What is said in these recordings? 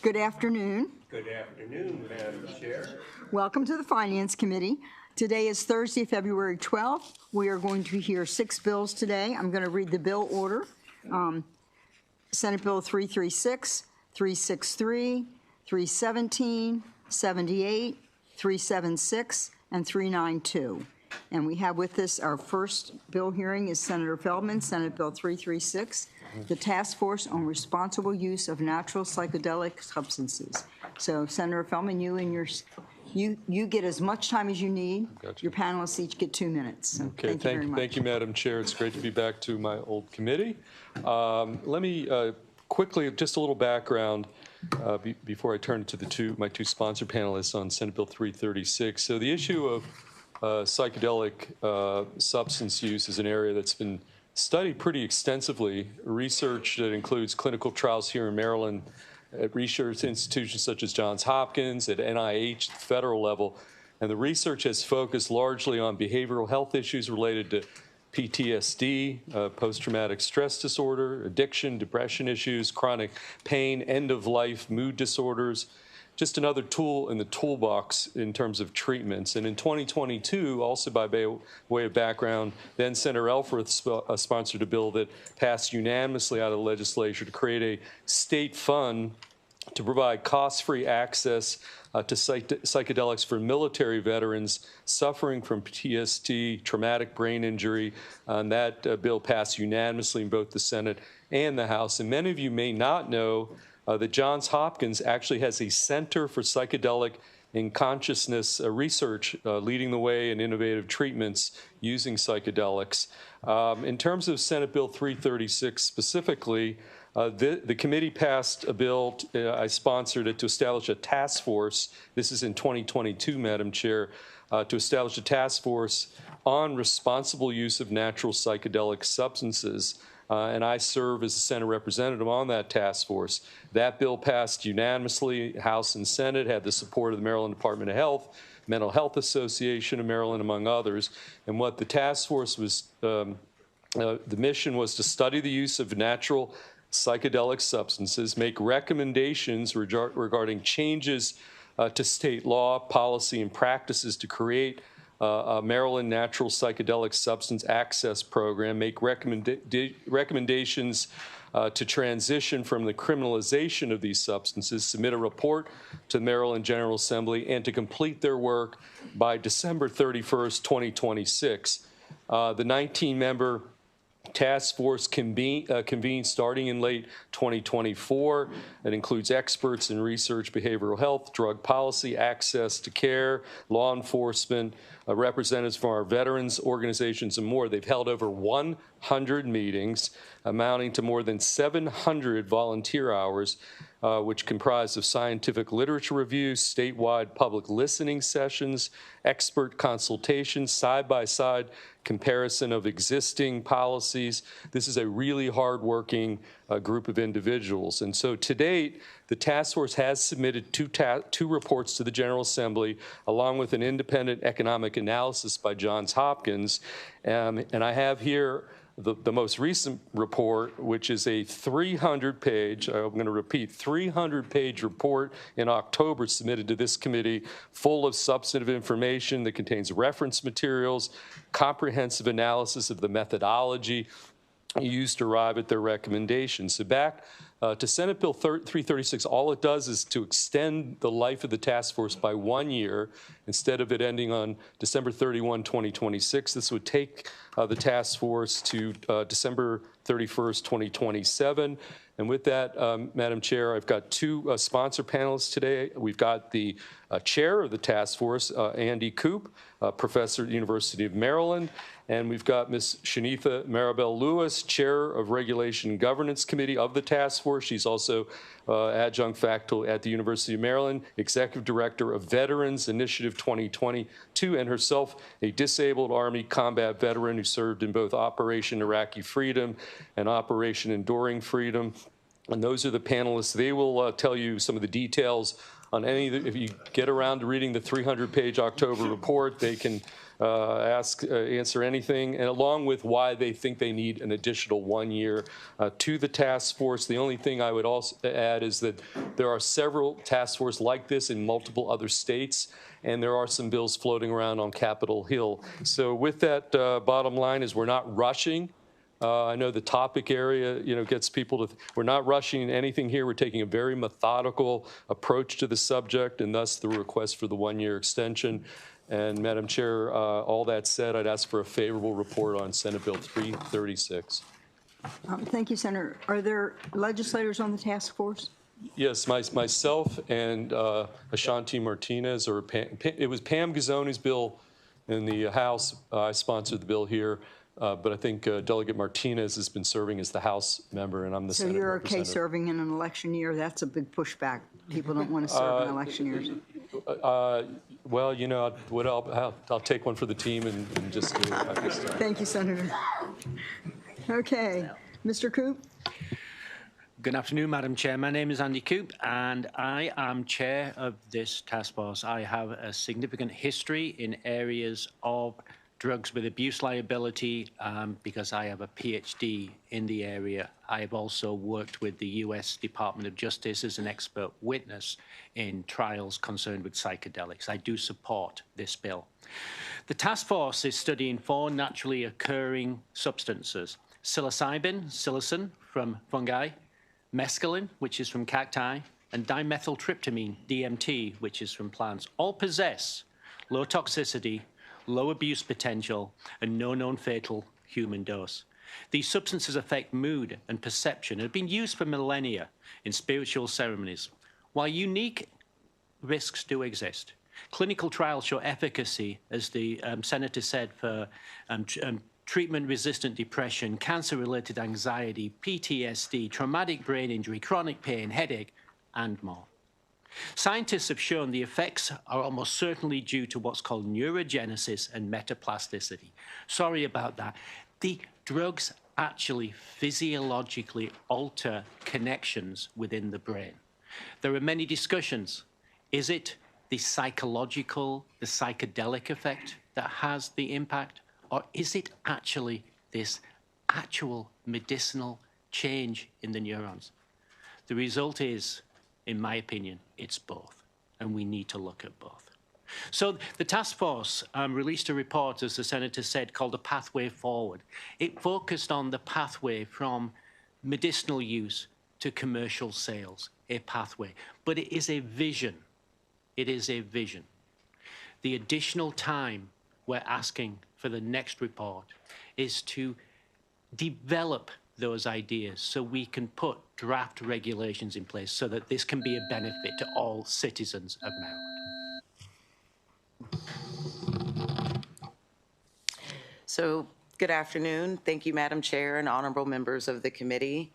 Good afternoon. Good afternoon, Madam Chair. Welcome to the Finance Committee. Today is Thursday, February 12th. We are going to hear 6 bills today. I'm going to read the bill order. Senate Bill 336, 363, 317, 78, 376, and 392. And we have with us our first bill hearing is Senator Feldman, Senate Bill 336, the Task Force on Responsible Use of Natural Psychedelic Substances. So, Senator Feldman, you get as much time as you need. Gotcha. Your panelists each get 2 minutes. So Okay, thank you very much. thank you, Madam Chair. It's great to be back to my old committee. Let me quickly, just a little background before I turn to my two sponsor panelists on Senate Bill 336. So the issue of psychedelic substance use is an area that's been studied pretty extensively. Research that includes clinical trials here in Maryland at research institutions such as Johns Hopkins, at NIH, at the federal level. And the research has focused largely on behavioral health issues related to PTSD, post-traumatic stress disorder, addiction, depression issues, chronic pain, end-of-life mood disorders. Just another tool in the toolbox in terms of treatments. And in 2022, also by way of background, then Senator Elfreth sponsored a bill that passed unanimously out of the legislature to create a state fund to provide cost-free access to psychedelics for military veterans suffering from PTSD, traumatic brain injury. And that bill passed unanimously in both the Senate and the House. And many of you may not know that Johns Hopkins actually has a Center for Psychedelic and Consciousness Research, leading the way in innovative treatments using psychedelics. In terms of Senate Bill 336 specifically, the committee passed a bill, I sponsored it, to establish a task force. This is in 2022, Madam Chair, to establish a task force on responsible use of natural psychedelic substances. And I serve as a Senate representative on that task force. That bill passed unanimously, House and Senate, had the support of the Maryland Department of Health, Mental Health Association of Maryland, among others. And what the task force was, the mission was to study the use of natural psychedelic substances, make recommendations regarding changes to state law, policy, and practices to create a Maryland Natural Psychedelic Substance Access Program, make recommendations to transition from the criminalization of these substances, submit a report to the Maryland General Assembly, and to complete their work by December 31st, 2026. The 19-member task force convened starting in late 2024. It includes experts in research, behavioral health, drug policy, access to care, law enforcement, representatives from our veterans organizations, and more. They've held over 100 meetings, amounting to more than 700 volunteer hours, which comprise of scientific literature reviews, statewide public listening sessions, expert consultations, side-by-side comparison of existing policies. This is a really hard-working group of individuals. And so to date, the task force has submitted two reports to the General Assembly, along with an independent economic analysis by Johns Hopkins. And I have here the most recent report, which is a 300-page, I'm going to repeat, 300-page report in October submitted to this committee, full of substantive information that contains reference materials, comprehensive analysis of the methodology used to arrive at their recommendations. So back to Senate Bill 336, all it does is to extend the life of the task force by 1 year. Instead of it ending on December 31, 2026, this would take the task force to December 31st, 2027. And with that, Madam Chair, I've got two sponsor panelists today. We've got the chair of the task force, Andy Coop, professor at the University of Maryland, and we've got Ms. Shanitha Maribel Lewis, chair of Regulation and Governance Committee of the task force. She's also adjunct faculty at the University of Maryland, executive director of Veterans Initiative 2022, and herself a disabled Army combat veteran who served in both Operation Iraqi Freedom and Operation Enduring Freedom. And those are the panelists. They will tell you some of the details on any of the, if you get around to reading the 300-page October report, they can answer anything, and along with why they think they need an additional 1 year to the task force. The only thing I would also add is that there are several task forces like this in multiple other states, and there are some bills floating around on Capitol Hill. So with that, bottom line is we're not rushing. I know the topic area, gets people to, we're not rushing anything here. We're taking a very methodical approach to the subject, and thus the request for the 1 year extension. And Madam Chair, all that said, I'd ask for a favorable report on Senate Bill 336. Thank you, Senator. Are there legislators on the task force? Yes, myself and Ashanti Martinez, or it was Pam Gazzoni's bill in the House. I sponsored the bill here. But I think Delegate Martinez has been serving as the House member, and I'm the Senate representative. So you're okay serving in an election year? That's a big pushback. People don't want to serve in election years. Well, I'll take one for the team and just do it. Thank you, Senator. Okay, Mr. Coop. Good afternoon, Madam Chair. My name is Andy Coop, and I am chair of this task force. I have a significant history in areas of drugs with abuse liability because I have a PhD in the area. I have also worked with the US Department of Justice as an expert witness in trials concerned with psychedelics. I do support this bill. The task force is studying 4 naturally occurring substances: psilocybin, psilocin from fungi, mescaline, which is from cacti, and dimethyltryptamine, DMT, which is from plants. All possess low toxicity, low abuse potential, and no known fatal human dose. These substances affect mood and perception and have been used for millennia in spiritual ceremonies. While unique risks do exist, clinical trials show efficacy, as the Senator said, for treatment-resistant depression, cancer-related anxiety, PTSD, traumatic brain injury, chronic pain, headache, and more. Scientists have shown the effects are almost certainly due to what's called neurogenesis and metaplasticity. Sorry about that. The drugs actually physiologically alter connections within the brain. There are many discussions. Is it the psychological, the psychedelic effect that has the impact, or is it actually this actual medicinal change in the neurons? The result is, in my opinion, it's both, and we need to look at both. So the task force released a report, as the Senator said, called A Pathway Forward. It focused on the pathway from medicinal use to commercial sales, a pathway. But it is a vision. It is a vision. The additional time we're asking for the next report is to develop those ideas so we can put draft regulations in place so that this can be a benefit to all citizens of Maryland. So, good afternoon. Thank you, Madam Chair and honorable members of the committee.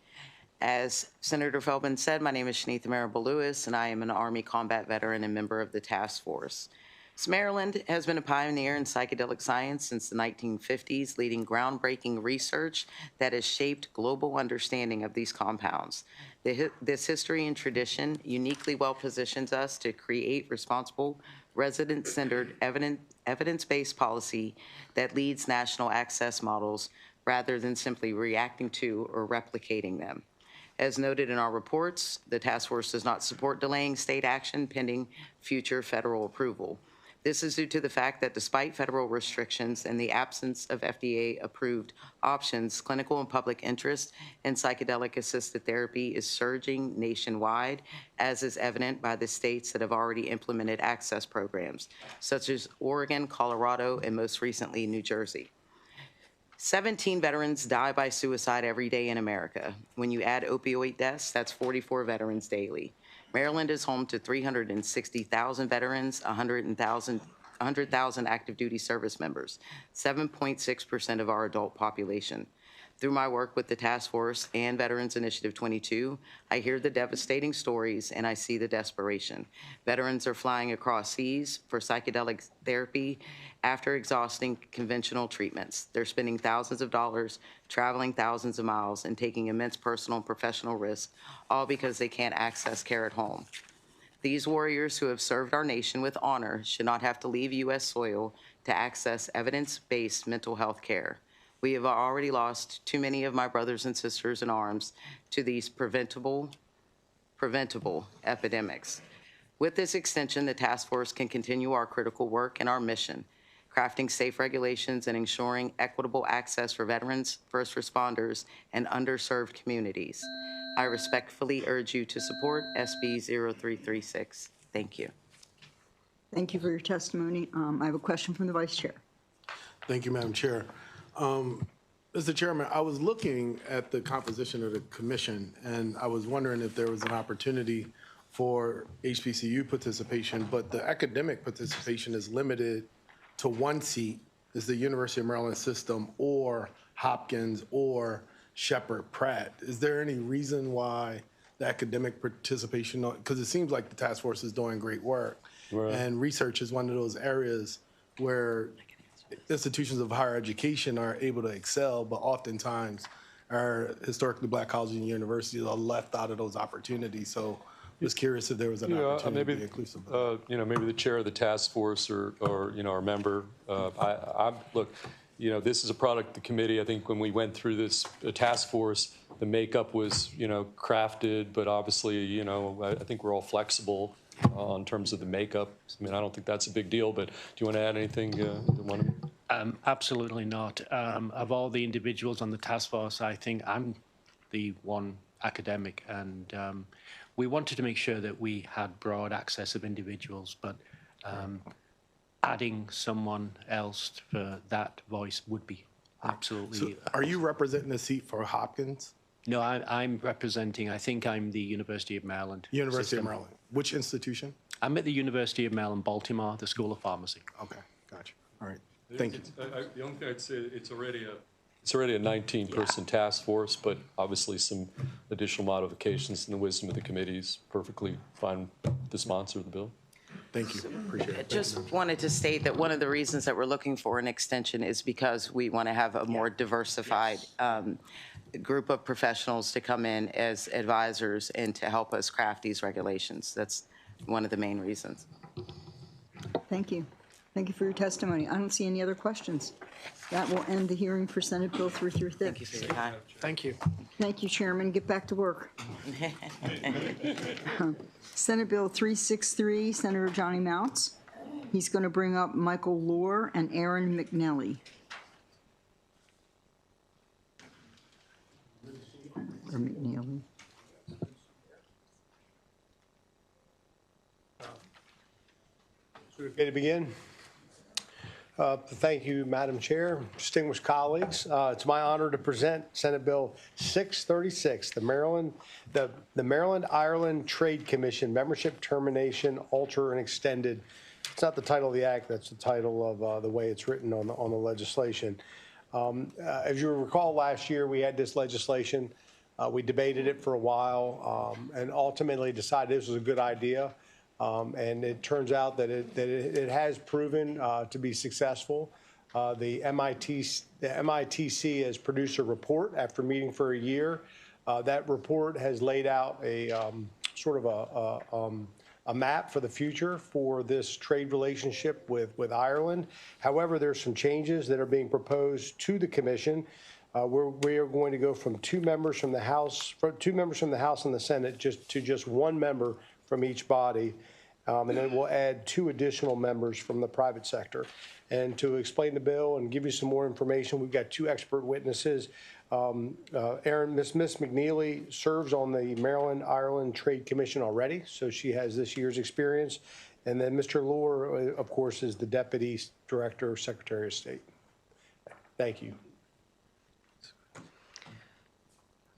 As Senator Feldman said, my name is Shanitha Marable-Lewis, and I am an Army combat veteran and member of the task force. So Maryland has been a pioneer in psychedelic science since the 1950s, leading groundbreaking research that has shaped global understanding of these compounds. This history and tradition uniquely well positions us to create responsible, resident-centered, evidence-based policy that leads national access models rather than simply reacting to or replicating them. As noted in our reports, the task force does not support delaying state action pending future federal approval. This is due to the fact that despite federal restrictions and the absence of FDA-approved options, clinical and public interest in psychedelic-assisted therapy is surging nationwide, as is evident by the states that have already implemented access programs, such as Oregon, Colorado, and most recently, New Jersey. 17 veterans die by suicide every day in America. When you add opioid deaths, that's 44 veterans daily. Maryland is home to 360,000 veterans, 100,000 active duty service members, 7.6% of our adult population. Through my work with the task force and Veterans Initiative 22, I hear the devastating stories and I see the desperation. Veterans are flying across seas for psychedelic therapy after exhausting conventional treatments. They're spending thousands of dollars, traveling thousands of miles, and taking immense personal and professional risks, all because they can't access care at home. These warriors who have served our nation with honor should not have to leave U.S. soil to access evidence-based mental health care. We have already lost too many of my brothers and sisters in arms to these preventable epidemics. With this extension, the task force can continue our critical work and our mission, crafting safe regulations and ensuring equitable access for veterans, first responders, and underserved communities. I respectfully urge you to support SB 0336. Thank you. Thank you for your testimony. I have a question from the Vice Chair. Thank you, Madam Chair. Mr. Chairman, I was looking at the composition of the commission, and I was wondering if there was an opportunity for HBCU participation, but the academic participation is limited to one seat, is the University of Maryland system or Hopkins or Shepherd Pratt. Is there any reason why the academic participation, because it seems like the task force is doing great work, Right. and research is one of those areas where institutions of higher education are able to excel, but oftentimes our historically black colleges and universities are left out of those opportunities. So just curious if there was an opportunity to maybe, be inclusive of that. maybe the chair of the task force or our member. Look, this is a product of the committee. I think when we went through this task force, the makeup was, crafted, but obviously, I think we're all flexible in terms of the makeup. I mean, I don't think that's a big deal, but do you want to add anything? Absolutely not. Of all the individuals on the task force, I think I'm the one academic, and we wanted to make sure that we had broad access of individuals, but adding someone else for that voice would be absolutely. So are you representing a seat for Hopkins? No, I'm representing, I think I'm the University of Maryland. University system. of Maryland. Which institution? I'm at the University of Maryland, Baltimore, the School of Pharmacy. Okay, gotcha. All right, thank you. The only thing I'd say, it's already a 19-person task force, but obviously some additional modifications in the wisdom of the committee is perfectly fine with the sponsor of the bill. Thank you, appreciate it. Just wanted to state that one of the reasons that we're looking for an extension is because we want to have a more diversified group of professionals to come in as advisors and to help us craft these regulations. That's one of the main reasons. Thank you. Thank you for your testimony. I don't see any other questions. That will end the hearing for Senate Bill 336. Thank you for your time. Thank you. Thank you, Chairman. Get back to work. Senate Bill 363, Senator Johnny Mounts. He's going to bring up Michael Lohr and Aaron McNelly. Or McNeely. Okay to begin? Thank you, Madam Chair, distinguished colleagues. It's my honor to present Senate Bill 636, the Maryland Ireland Trade Commission Membership Termination, Alter, and Extended. It's not the title of the act, that's the title of the way it's written on the legislation. As you recall, last year we had this legislation. We debated it for a while and ultimately decided this was a good idea. And it turns out that it has proven to be successful. The MITC has produced a report after meeting for a year. That report has laid out a sort of a map for the future for this trade relationship with Ireland. However, there's some changes that are being proposed to the commission. We are going to go from two members from the House and the Senate to just one member from each body, and then we'll add two additional members from the private sector. And to explain the bill and give you some more information, we've got two expert witnesses. Miss McNeely serves on the Maryland Ireland Trade Commission already, so she has this year's experience. And then Mr. Lohr, of course, is the Deputy Director, Secretary of State. Thank you.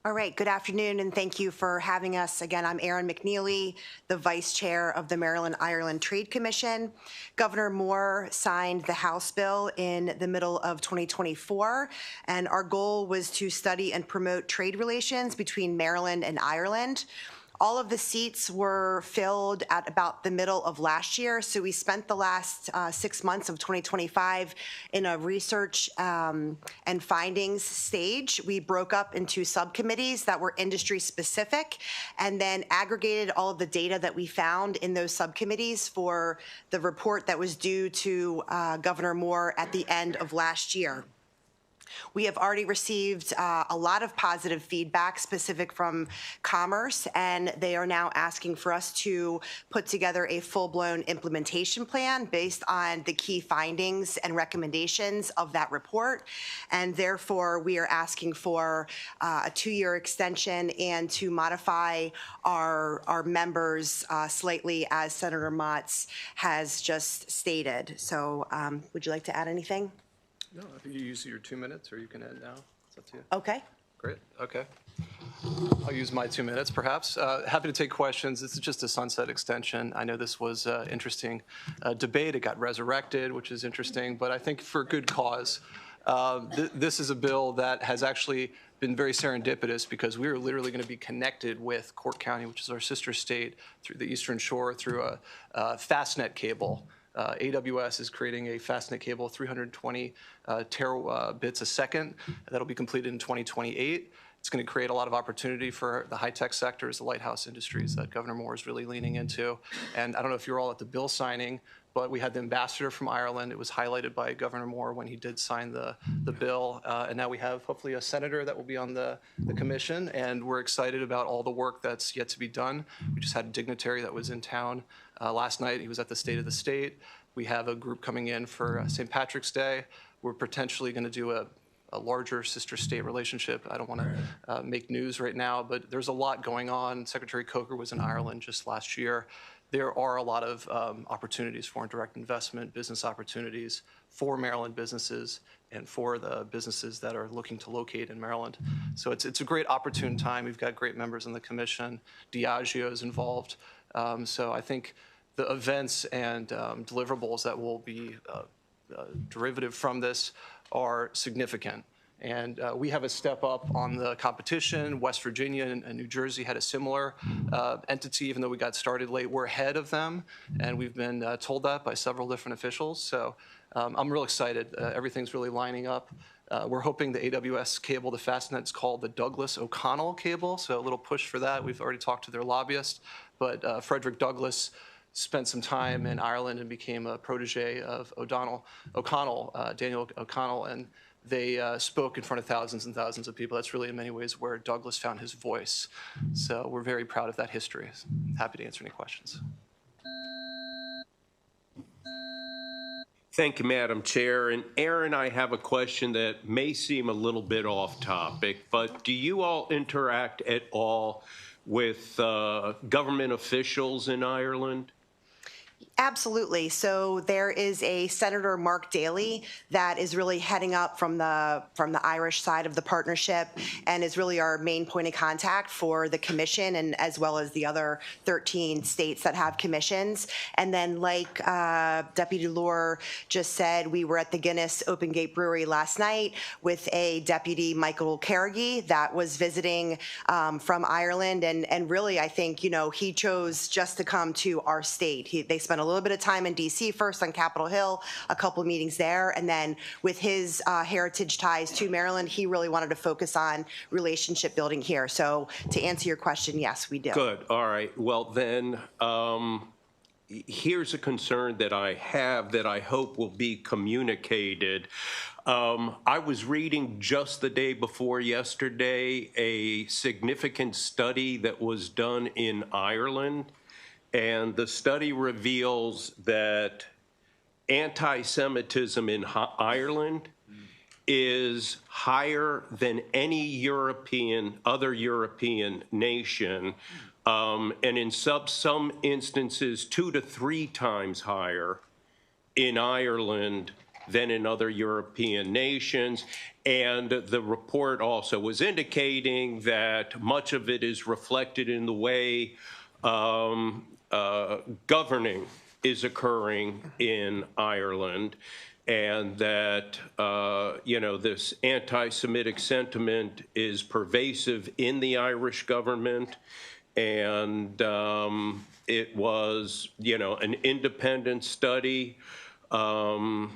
All right, good afternoon, and thank you for having us. Again, I'm Erin McNeely, the Vice Chair of the Maryland Ireland Trade Commission. Governor Moore signed the House bill in the middle of 2024, and our goal was to study and promote trade relations between Maryland and Ireland. All of the seats were filled at about the middle of last year, so we spent the last 6 months of 2025 in a research and findings stage. We broke up into subcommittees that were industry specific and then aggregated all of the data that we found in those subcommittees for the report that was due to Governor Moore at the end of last year. We have already received a lot of positive feedback specific from Commerce, and they are now asking for us to put together a full-blown implementation plan based on the key findings and recommendations of that report. And therefore, we are asking for a 2-year extension and to modify our members slightly, as Senator Motz has just stated. So would you like to add anything? No, I think you use your 2 minutes, or you can end now. It's up to you. Okay. Great. Okay. I'll use my 2 minutes, perhaps. Happy to take questions. This is just a sunset extension. I know this was interesting debate. It got resurrected, which is interesting, but I think for good cause. This is a bill that has actually been very serendipitous because we are literally going to be connected with Cork County, which is our sister state, through the Eastern Shore, through a FastNet cable. AWS is creating a FastNet cable, 320 terabits a second. That'll be completed in 2028. It's going to create a lot of opportunity for the high-tech sectors, the lighthouse industries that Governor Moore is really leaning into. And I don't know if you were all at the bill signing, but we had the ambassador from Ireland. It was highlighted by Governor Moore when he did sign the bill. And now we have hopefully a senator that will be on the commission. And we're excited about all the work that's yet to be done. We just had a dignitary that was in town last night. He was at the State of the State. We have a group coming in for St. Patrick's Day. We're potentially going to do a larger sister state relationship. I don't want to make news right now, but there's a lot going on. Secretary Coker was in Ireland just last year. There are a lot of opportunities for direct investment, business opportunities for Maryland businesses and for the businesses that are looking to locate in Maryland. So it's a great opportune time. We've got great members on the commission. Diageo is involved. So I think the events and deliverables that will be derivative from this are significant. And we have a step up on the competition. West Virginia and New Jersey had a similar entity, even though we got started late. We're ahead of them, and we've been told that by several different officials. So I'm real excited. Everything's really lining up. We're hoping the AWS cable, the FastNet, is called the Douglas O'Connell cable, so a little push for that. We've already talked to their lobbyist, but Frederick Douglass spent some time in Ireland and became a protege of Daniel O'Connell, and they spoke in front of thousands and thousands of people. That's really in many ways where Douglas found his voice. So we're very proud of that history. Happy to answer any questions. Thank you, Madam Chair. And Aaron, I have a question that may seem a little bit off topic, but do you all interact at all with government officials in Ireland? Absolutely. So there is a Senator Mark Daly that is really heading up from the Irish side of the partnership and is really our main point of contact for the commission and as well as the other 13 states that have commissions. And then like Deputy Lohr just said, we were at the Guinness Open Gate Brewery last night with a Deputy Michael Carrigy that was visiting from Ireland. And really, I think, you know, he chose just to come to our state. They spent a little bit of time in DC first on Capitol Hill, a couple of meetings there, and then with his heritage ties to Maryland, he really wanted to focus on relationship building here. So to answer your question, yes, we do. Good. All right. Well, then here's a concern that I have that I hope will be communicated. I was reading just the day before yesterday a significant study that was done in Ireland. And the study reveals that anti-Semitism in Ireland is higher than any other European nation, and in some instances 2 to 3 times higher in Ireland than in other European nations. And the report also was indicating that much of it is reflected in the way governing is occurring in Ireland, and that, this anti-Semitic sentiment is pervasive in the Irish government, And it was, an independent study done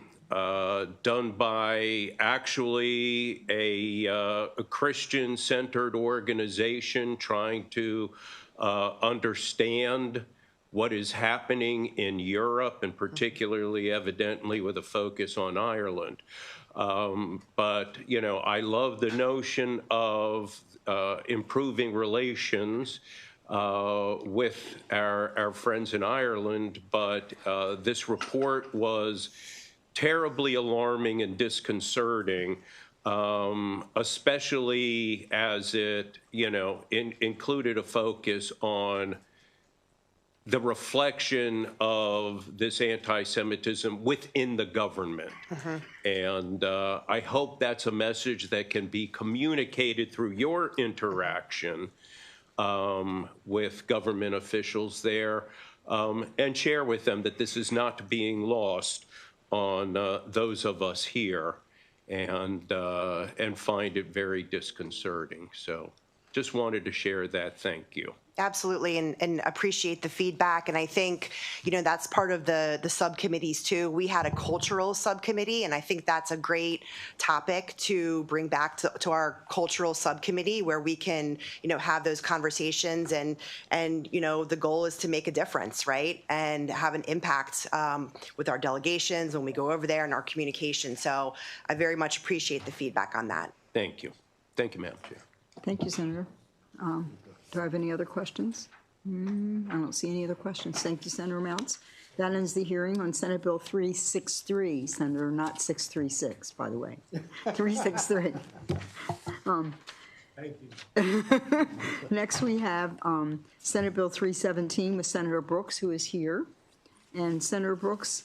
by actually a Christian-centered organization trying to understand what is happening in Europe, and particularly evidently with a focus on Ireland. But, I love the notion of improving relations with our friends in Ireland, but this report was terribly alarming and disconcerting, especially as it, included a focus on the reflection of this anti-Semitism within the government. And I hope that's a message that can be communicated through your interaction with government officials there, and share with them that this is not being lost on those of us here, and find it very disconcerting. So just wanted to share that. Thank you. Absolutely, and appreciate the feedback. And I think, that's part of the subcommittees too. We had a cultural subcommittee, and I think that's a great topic to bring back to our cultural subcommittee, where we can, have those conversations, and the goal is to make a difference, right? And have an impact with our delegations when we go over there and our communication. So I very much appreciate the feedback on that. Thank you. Thank you, Madam Chair. Thank you, Senator. Do I have any other questions? I don't see any other questions. Thank you, Senator Mounts. That ends the hearing on Senate Bill 363, Senator, not 636, by the way. 363. Thank you. Next, we have Senate Bill 317 with Senator Brooks, who is here. And Senator Brooks,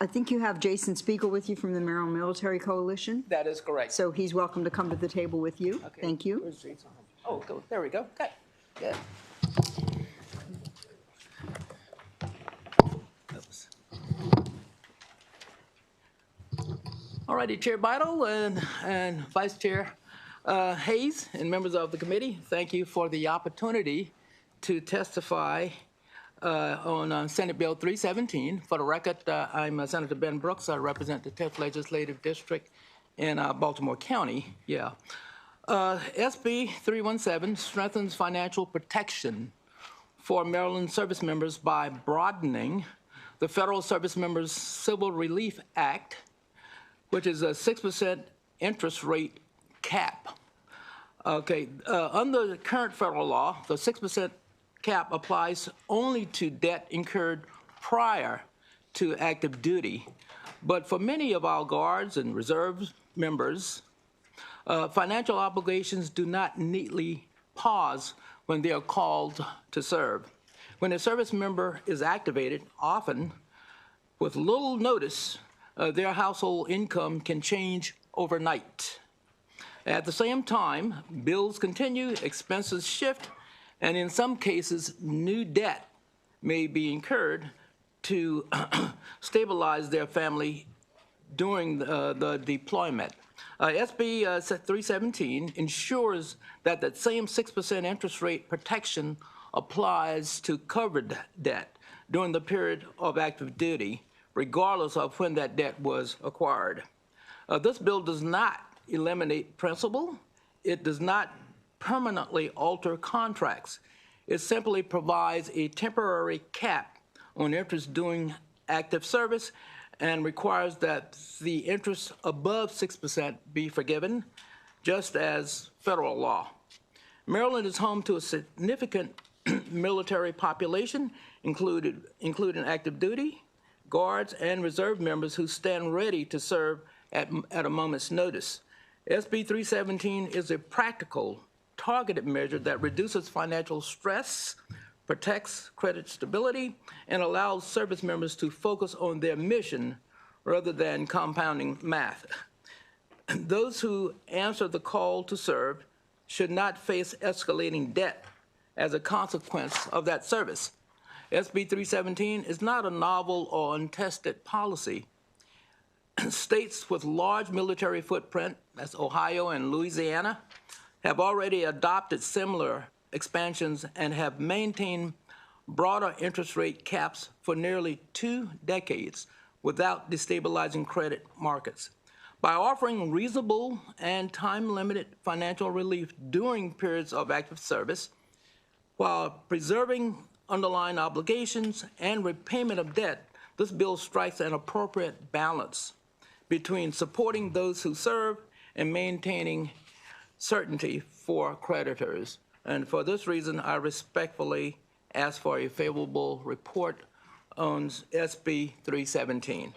I think you have Jason Spiegel with you from the Maryland Military Coalition. That is correct. So he's welcome to come to the table with you. Okay. Thank you. Where's Jason? Oh, go. There we go. Okay. Good. Oops. All righty, Chair Beidle and Vice Chair Hayes and members of the committee, thank you for the opportunity to testify on Senate Bill 317. For the record, I'm Senator Ben Brooks. I represent the 10th Legislative District in Baltimore County. Yeah. SB 317 strengthens financial protection for Maryland service members by broadening the Federal Service Members Civil Relief Act, which is a 6% interest rate cap. Okay, under the current federal law, the 6% cap applies only to debt incurred prior to active duty. But for many of our Guards and Reserve members, financial obligations do not neatly pause when they are called to serve. When a service member is activated, often with little notice, their household income can change overnight. At the same time, bills continue, expenses shift, and in some cases, new debt may be incurred to stabilize their family during the deployment. SB 317 ensures that that same 6% interest rate protection applies to covered debt during the period of active duty, regardless of when that debt was acquired. This bill does not eliminate principal. It does not permanently alter contracts. It simply provides a temporary cap on interest during active service and requires that the interest above 6% be forgiven, just as federal law. Maryland is home to a significant military population, including active duty, Guards, and Reserve members who stand ready to serve at a moment's notice. SB 317 is a practical, targeted measure that reduces financial stress, protects credit stability, and allows service members to focus on their mission rather than compounding math. Those who answer the call to serve should not face escalating debt as a consequence of that service. SB 317 is not a novel or untested policy. States with large military footprint, that's Ohio and Louisiana, have already adopted similar expansions and have maintained broader interest rate caps for nearly 2 decades without destabilizing credit markets. By offering reasonable and time-limited financial relief during periods of active service, while preserving underlying obligations and repayment of debt, this bill strikes an appropriate balance between supporting those who serve and maintaining certainty for creditors. And for this reason, I respectfully ask for a favorable report on SB 317.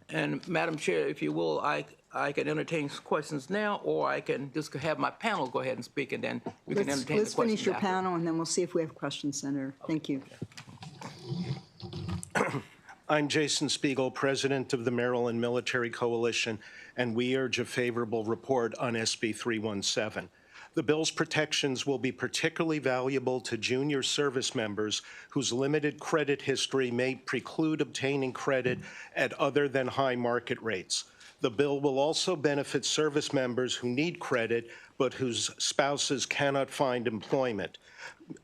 And Madam Chair, if you will, I can entertain questions now, or I can just have my panel go ahead and speak, and then we can entertain the questions. Let's finish your after. panel, and then we'll see if we have questions, Senator. Thank you. I'm Jason Spiegel, President of the Maryland Military Coalition, and we urge a favorable report on SB 317. The bill's protections will be particularly valuable to junior service members whose limited credit history may preclude obtaining credit at other than high market rates. The bill will also benefit service members who need credit but whose spouses cannot find employment.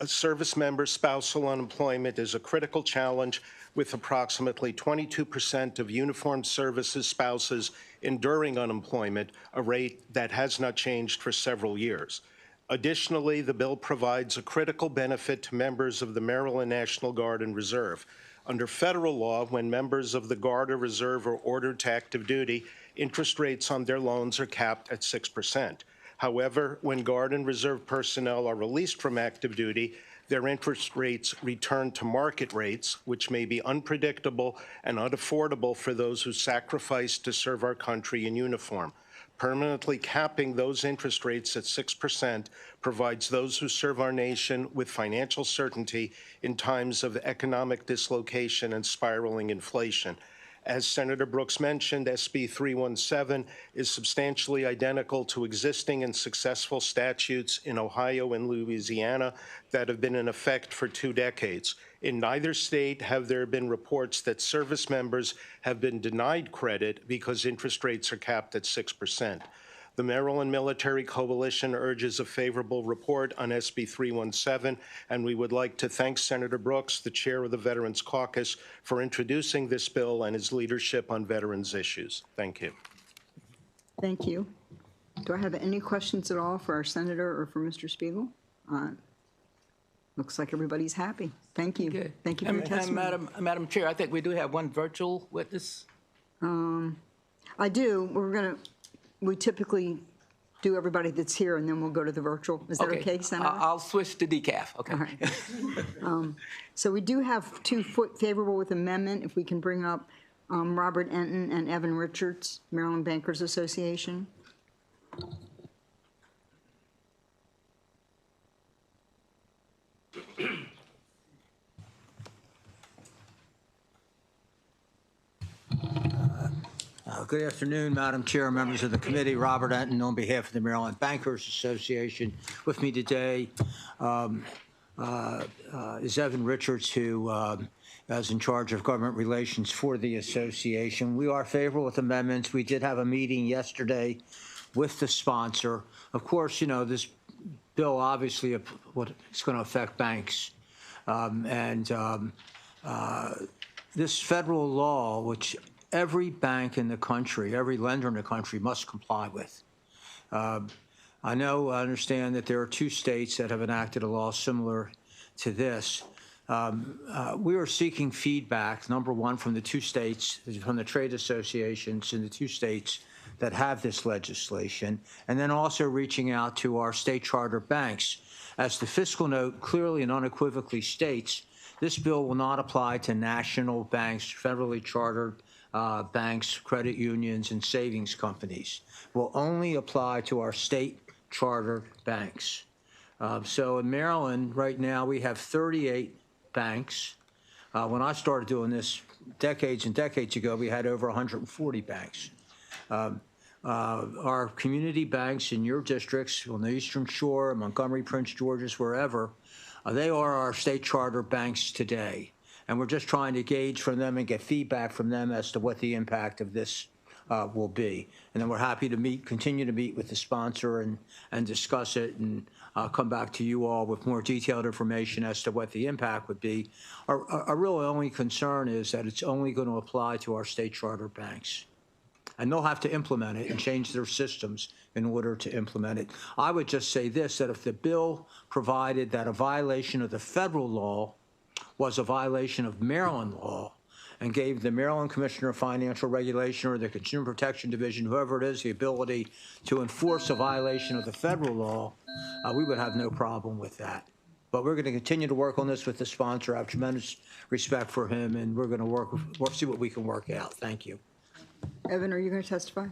A service member's spousal unemployment is a critical challenge, with approximately 22% of uniformed services spouses enduring unemployment, a rate that has not changed for several years. Additionally, the bill provides a critical benefit to members of the Maryland National Guard and Reserve. Under federal law, when members of the Guard or Reserve are ordered to active duty, interest rates on their loans are capped at 6%. However, when Guard and Reserve personnel are released from active duty, their interest rates return to market rates, which may be unpredictable and unaffordable for those who sacrifice to serve our country in uniform. Permanently capping those interest rates at 6% provides those who serve our nation with financial certainty in times of economic dislocation and spiraling inflation. As Senator Brooks mentioned, SB 317 is substantially identical to existing and successful statutes in Ohio and Louisiana that have been in effect for 2 decades. In neither state have there been reports that service members have been denied credit because interest rates are capped at 6%. The Maryland Military Coalition urges a favorable report on SB 317, and we would like to thank Senator Brooks, the chair of the Veterans Caucus, for introducing this bill and his leadership on veterans issues. Thank you. Thank you. Do I have any questions at all for our senator or for Mr. Spiegel? Looks like everybody's happy. Thank you. Okay. Thank you for your And testimony. Madam Chair, I think we do have one virtual witness. I do. We typically do everybody that's here, and then we'll go to the virtual. Is that okay, Senator? I'll switch to decaf. Okay. All right. So we do have 2 favorable with amendment. If we can bring up Robert Enton and Evan Richards, Maryland Bankers Association. Good afternoon, Madam Chair, members of the committee. Robert Enton on behalf of the Maryland Bankers Association. With me today is Evan Richards, who is in charge of government relations for the association. We are favorable with amendments. We did have a meeting yesterday with the sponsor. Of course, you know, this bill obviously it's going to affect banks. This federal law, which every bank in the country, every lender in the country must comply with. I understand that there are 2 states that have enacted a law similar to this. We are seeking feedback, number one, from the 2 states, from the trade associations in the 2 states that have this legislation, and then also reaching out to our state charter banks. As the fiscal note clearly and unequivocally states, this bill will not apply to national banks, federally chartered banks, credit unions, and savings companies. Will only apply to our state charter banks. So in Maryland, right now, we have 38 banks. When I started doing this decades and decades ago, we had over 140 banks. Our community banks in your districts, on the Eastern Shore, Montgomery, Prince George's, wherever, they are our state charter banks today. And we're just trying to gauge from them and get feedback from them as to what the impact of this will be. And then we're happy to continue to meet with the sponsor and discuss it and come back to you all with more detailed information as to what the impact would be. Our real only concern is that it's only going to apply to our state charter banks. And they'll have to implement it and change their systems in order to implement it. I would just say this, that if the bill provided that a violation of the federal law was a violation of Maryland law and gave the Maryland Commissioner of Financial Regulation or the Consumer Protection Division, whoever it is, the ability to enforce a violation of the federal law, we would have no problem with that. But we're going to continue to work on this with the sponsor. I have tremendous respect for him, and we're going to see what we can work out. Thank you. Evan, are you going to testify?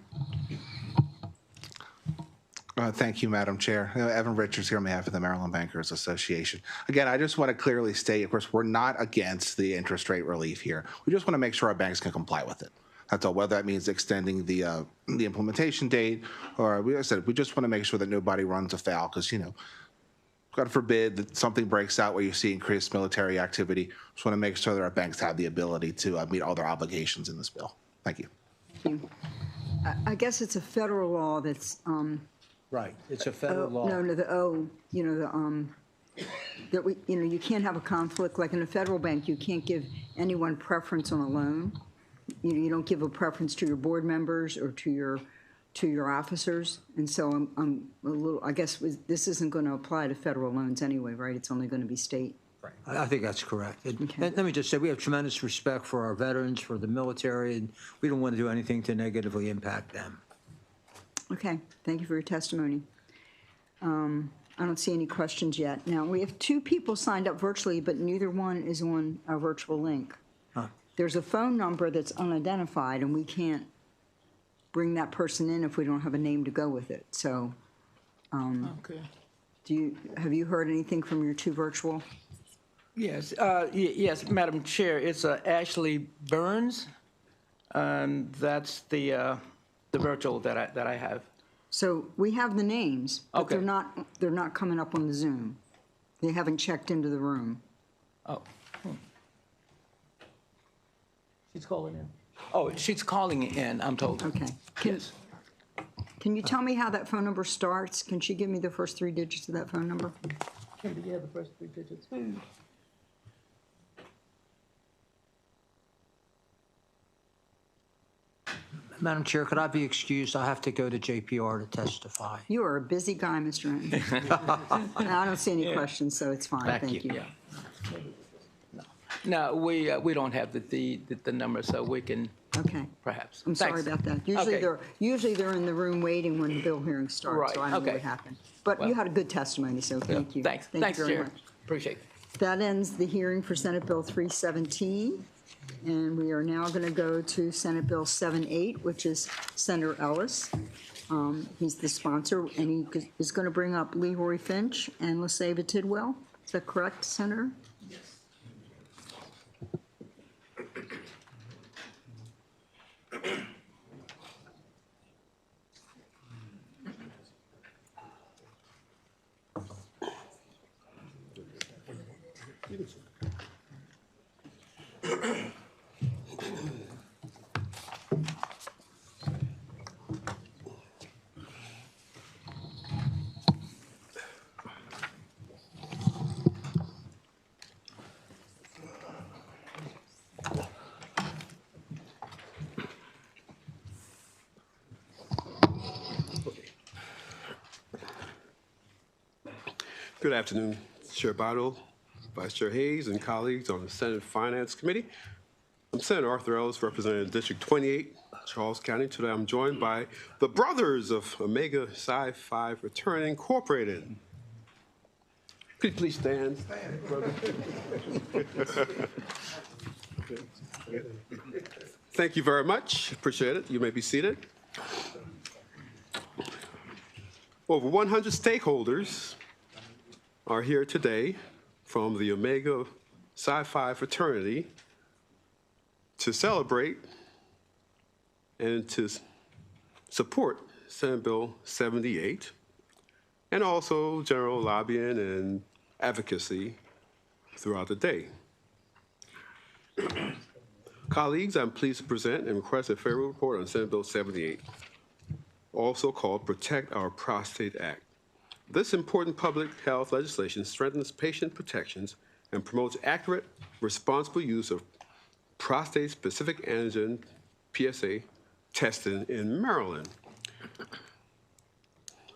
Thank you, Madam Chair. Evan Richards here on behalf of the Maryland Bankers Association. Again, I just want to clearly state, of course, we're not against the interest rate relief here. We just want to make sure our banks can comply with it. That's all, whether that means extending the implementation date or, like I said, we just want to make sure that nobody runs afoul because, God forbid that something breaks out where you see increased military activity. Just want to make sure that our banks have the ability to meet all their obligations in this bill. Thank you. Thank you. I guess it's a federal law that's, Right, it's a federal law. that we, you can't have a conflict, like in a federal bank, you can't give anyone preference on a loan. You don't give a preference to your board members or to your officers. And so I'm a little, I guess this isn't going to apply to federal loans anyway, right? It's only going to be state. I think that's correct. Okay. Let me just say, we have tremendous respect for our veterans, for the military, and we don't want to do anything to negatively impact them. Okay, thank you for your testimony. I don't see any questions yet. Now, we have 2 people signed up virtually, but neither one is on our virtual link. Huh. There's a phone number that's unidentified, and we can't bring that person in if we don't have a name to go with it. So, Okay. have you heard anything from your 2 virtual? Yes, yes, Madam Chair, it's Ashley Burns, and that's the virtual that I have. So we have the names, but Okay. they're not coming up on the Zoom. They haven't checked into the room. Oh. She's calling in. Oh, she's calling in, I'm told. Okay. Yes. Can you tell me how that phone number starts? Can she give me the first 3 digits of that phone number? Kim, do you have the first 3 digits? Madam Chair, could I be excused? I have to go to JPR to testify. You are a busy guy, Mr. Enton. I don't see any questions, so it's fine. Thank you. Yeah. No, we don't have the number, so we can Okay. perhaps. I'm sorry Thanks. about that. Okay. Usually they're in the room waiting when the bill hearing starts, Right, so I don't know okay. what happened. But you Well- had a good testimony, so thank you. Thanks, Thank thanks, you very Chair. much. Appreciate it. That ends the hearing for Senate Bill 317, and we are now going to go to Senate Bill 78, which is Senator Ellis. He's the sponsor, and he is going to bring up Leroy Finch and LaSava Tidwell. Is that correct, Senator? Good afternoon, Chair Bottle, Vice Chair Hayes, and colleagues on the Senate Finance Committee. I'm Senator Arthur Ellis, representing District 28, Charles County. Today I'm joined by the brothers of Omega Psi Phi Fraternity Incorporated. Could you please stand? Thank you very much. Appreciate it. You may be seated. Over 100 stakeholders are here today from the Omega Psi Phi fraternity to celebrate and to support Senate Bill 78 and also general lobbying and advocacy throughout the day. A Colleagues, I'm pleased to present and request a favorable report on Senate Bill 78, also called Protect Our Prostate Act. This important public health legislation strengthens patient protections and promotes accurate, responsible use of prostate-specific antigen, PSA, testing in Maryland.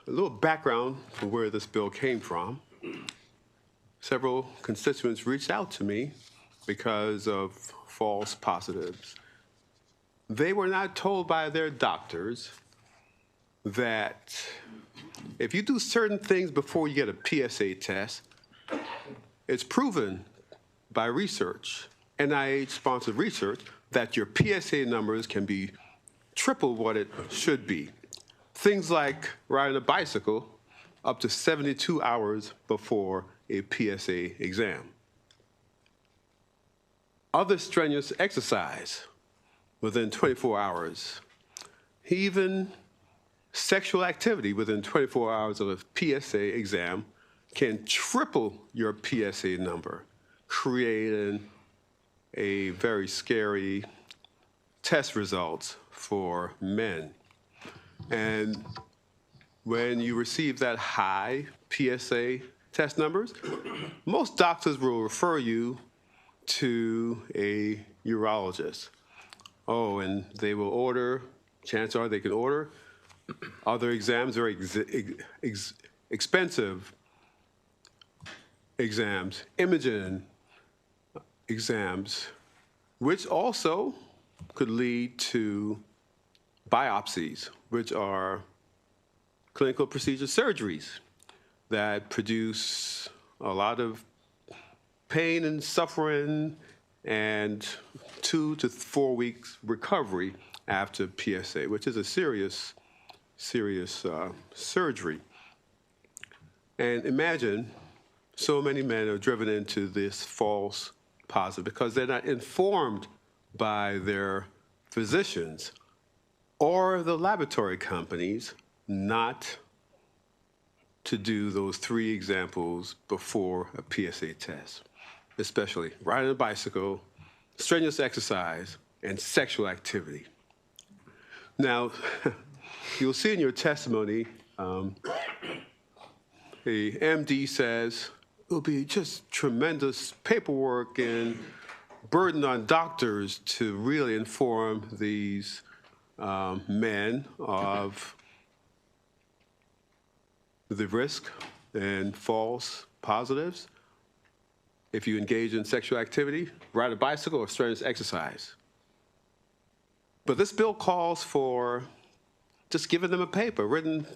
A little background for where this bill came from. Several constituents reached out to me because of false positives. They were not told by their doctors that if you do certain things before you get a PSA test, it's proven by research, NIH-sponsored research, that your PSA numbers can be triple what it should be. Things like riding a bicycle up to 72 hours before a PSA exam. Other strenuous exercise within 24 hours. Even sexual activity within 24 hours of a PSA exam can triple your PSA number, creating a very scary test results for men. And when you receive that high PSA test numbers, most doctors will refer you to a urologist. Oh, and they will order, chances are they can order other exams, very expensive exams, imaging exams, which also could lead to biopsies, which are clinical procedure surgeries that produce a lot of pain and suffering and 2 to 4 weeks recovery after PSA, which is a serious surgery. And imagine so many men are driven into this false positive because they're not informed by their physicians or the laboratory companies not to do those 3 examples before a PSA test, especially riding a bicycle, strenuous exercise, and sexual activity. Now, you'll see in your testimony, the MD says it'll be just tremendous paperwork and burden on doctors to really inform these men of the risk and false positives if you engage in sexual activity, ride a bicycle, or strenuous exercise. But this bill calls for just giving them a paper, written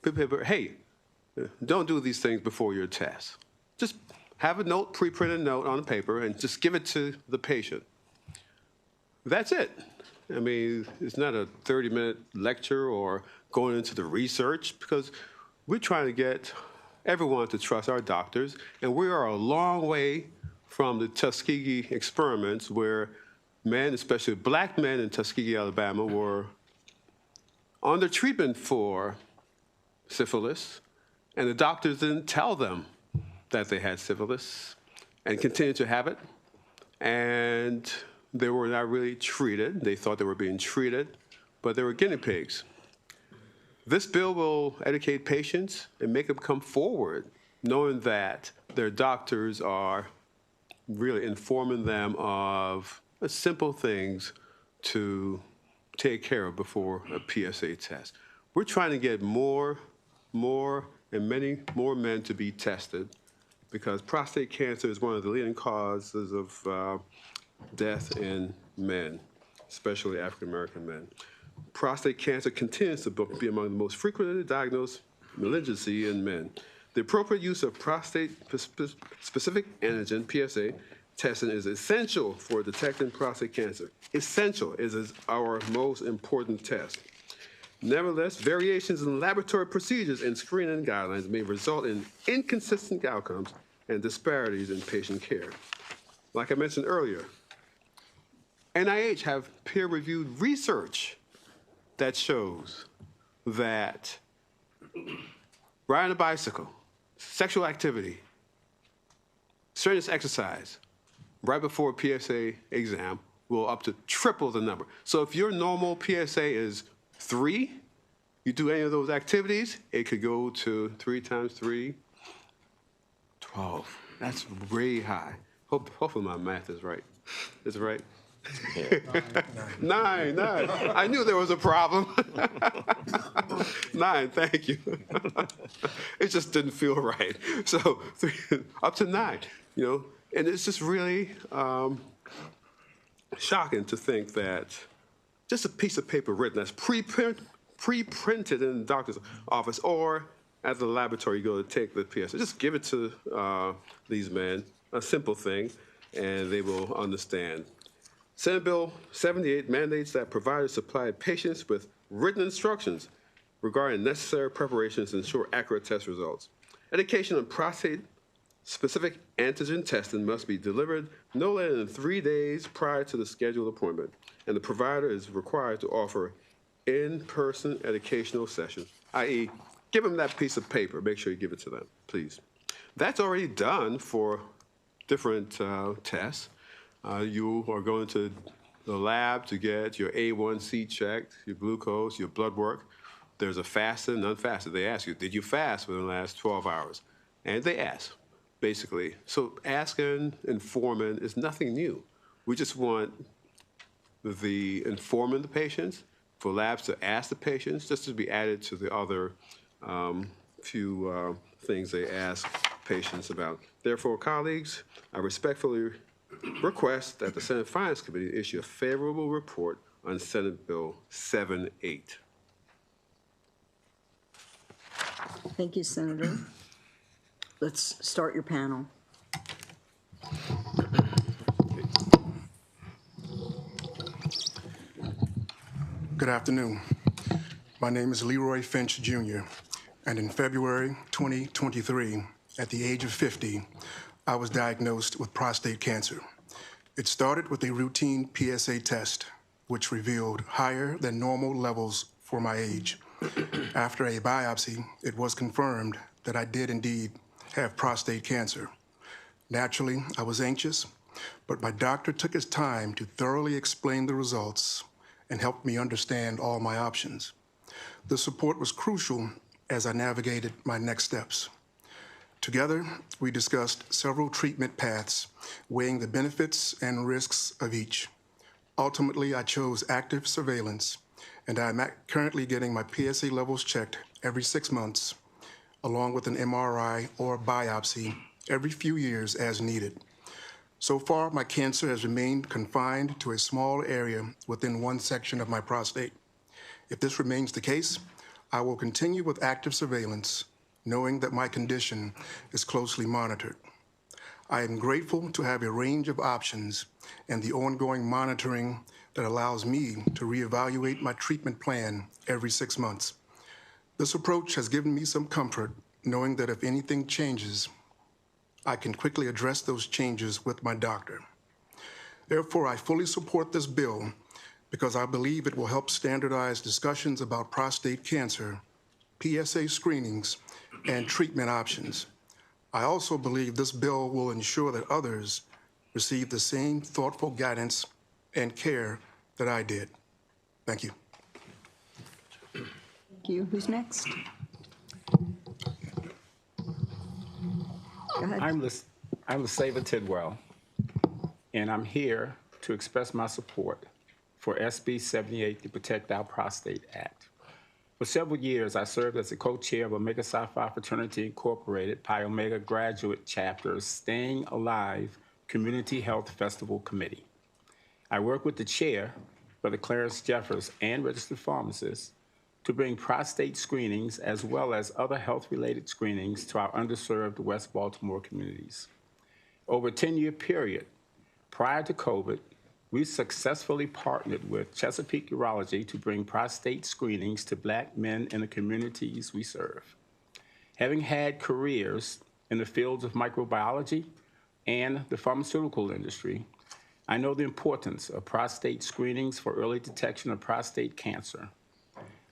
paper, hey, don't do these things before your test. Just have a note, pre-printed note on the paper, and just give it to the patient. That's it. I mean, it's not a 30-minute lecture or going into the research, because we're trying to get everyone to trust our doctors, and we are a long way from the Tuskegee experiments where men, especially black men in Tuskegee, Alabama, were under treatment for syphilis, and the doctors didn't tell them that they had syphilis and continued to have it, and they were not really treated. They thought they were being treated, but they were guinea pigs. This bill will educate patients and make them come forward, knowing that their doctors are really informing them of simple things to take care of before a PSA test. We're trying to get more and many more men to be tested because prostate cancer is one of the leading causes of death in men, especially African-American men. Prostate cancer continues to be among the most frequently diagnosed malignancy in men. The appropriate use of prostate-specific antigen, PSA, testing is essential for detecting prostate cancer. Essential is our most important test. Nevertheless, variations in laboratory procedures and screening guidelines may result in inconsistent outcomes and disparities in patient care. Like I mentioned earlier, NIH have peer-reviewed research that shows that riding a bicycle, sexual activity, strenuous exercise right before a PSA exam will up to triple the number. So if your normal PSA is 3, you do any of those activities, it could go to 3 times 3, 12. That's way high. Hopefully my math is right. Is it right? Nine. I knew there was a problem. 9, thank you. It just didn't feel right. So up to 9, you know, and it's just really shocking to think that just a piece of paper written that's pre-printed in the doctor's office or at the laboratory you go to take the PSA. Just give it to these men, a simple thing, and they will understand. Senate Bill 78 mandates that providers supply patients with written instructions regarding necessary preparations to ensure accurate test results. Education on prostate-specific antigen testing must be delivered no later than 3 days prior to the scheduled appointment, and the provider is required to offer in-person educational sessions, i.e., give them that piece of paper. Make sure you give it to them, please. That's already done for different tests. You are going to the lab to get your A1C checked, your glucose, your blood work. There's a fasted and unfasted. They ask you, did you fast within the last 12 hours? And they ask, basically. So asking, informing is nothing new. We just want the informing the patients, for labs to ask the patients, just to be added to the other few things they ask patients about. Therefore, colleagues, I respectfully request that the Senate Finance Committee issue a favorable report on Senate Bill 78. Thank you, Senator. Let's start your panel. Good afternoon. My name is Leroy Finch, Jr., and in February 2023, at the age of 50, I was diagnosed with prostate cancer. It started with a routine PSA test, which revealed higher than normal levels for my age. After a biopsy, it was confirmed that I did indeed have prostate cancer. Naturally, I was anxious, but my doctor took his time to thoroughly explain the results and helped me understand all my options. The support was crucial as I navigated my next steps. Together, we discussed several treatment paths, weighing the benefits and risks of each. Ultimately, I chose active surveillance, and I'm currently getting my PSA levels checked every 6 months, along with an MRI or biopsy every few years as needed. So far, my cancer has remained confined to a small area within one section of my prostate. If this remains the case, I will continue with active surveillance, knowing that my condition is closely monitored. I am grateful to have a range of options and the ongoing monitoring that allows me to reevaluate my treatment plan every 6 months. This approach has given me some comfort, knowing that if anything changes, I can quickly address those changes with my doctor. Therefore, I fully support this bill because I believe it will help standardize discussions about prostate cancer, PSA screenings, and treatment options. I also believe this bill will ensure that others receive the same thoughtful guidance and care that I did. Thank you. Thank you. Who's next? Go ahead. I'm LaSava Tidwell, and I'm here to express my support for SB 78, the Protect Our Prostate Act. For several years, I served as a co-chair of Omega Psi Phi Fraternity Incorporated, Pi Omega Graduate Chapter's Staying Alive Community Health Festival Committee. I work with the chair, Brother Clarence Jeffers, and registered pharmacists to bring prostate screenings as well as other health-related screenings to our underserved West Baltimore communities. Over a 10-year period, prior to COVID, we successfully partnered with Chesapeake Urology to bring prostate screenings to Black men in the communities we serve. Having had careers in the fields of microbiology and the pharmaceutical industry, I know the importance of prostate screenings for early detection of prostate cancer.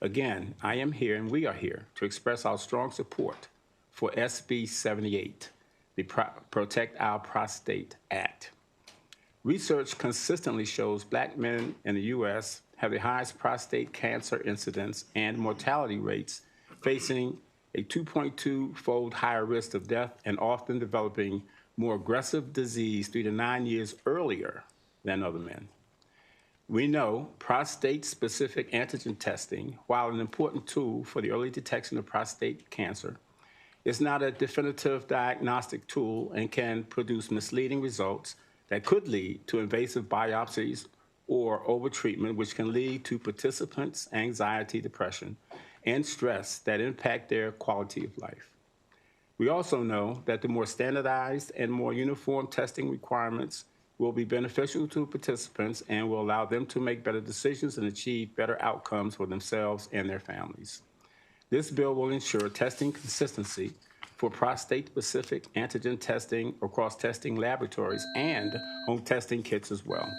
Again, I am here and we are here to express our strong support for SB 78, the Protect Our Prostate Act. Research consistently shows Black men in the U.S. have the highest prostate cancer incidence and mortality rates, facing a 2.2-fold higher risk of death and often developing more aggressive disease 3 to 9 years earlier than other men. We know prostate-specific antigen testing, while an important tool for the early detection of prostate cancer, is not a definitive diagnostic tool and can produce misleading results that could lead to invasive biopsies or overtreatment, which can lead to participants' anxiety, depression, and stress that impact their quality of life. We also know that the more standardized and more uniform testing requirements will be beneficial to participants and will allow them to make better decisions and achieve better outcomes for themselves and their families. This bill will ensure testing consistency for prostate-specific antigen testing across testing laboratories and home testing kits as well.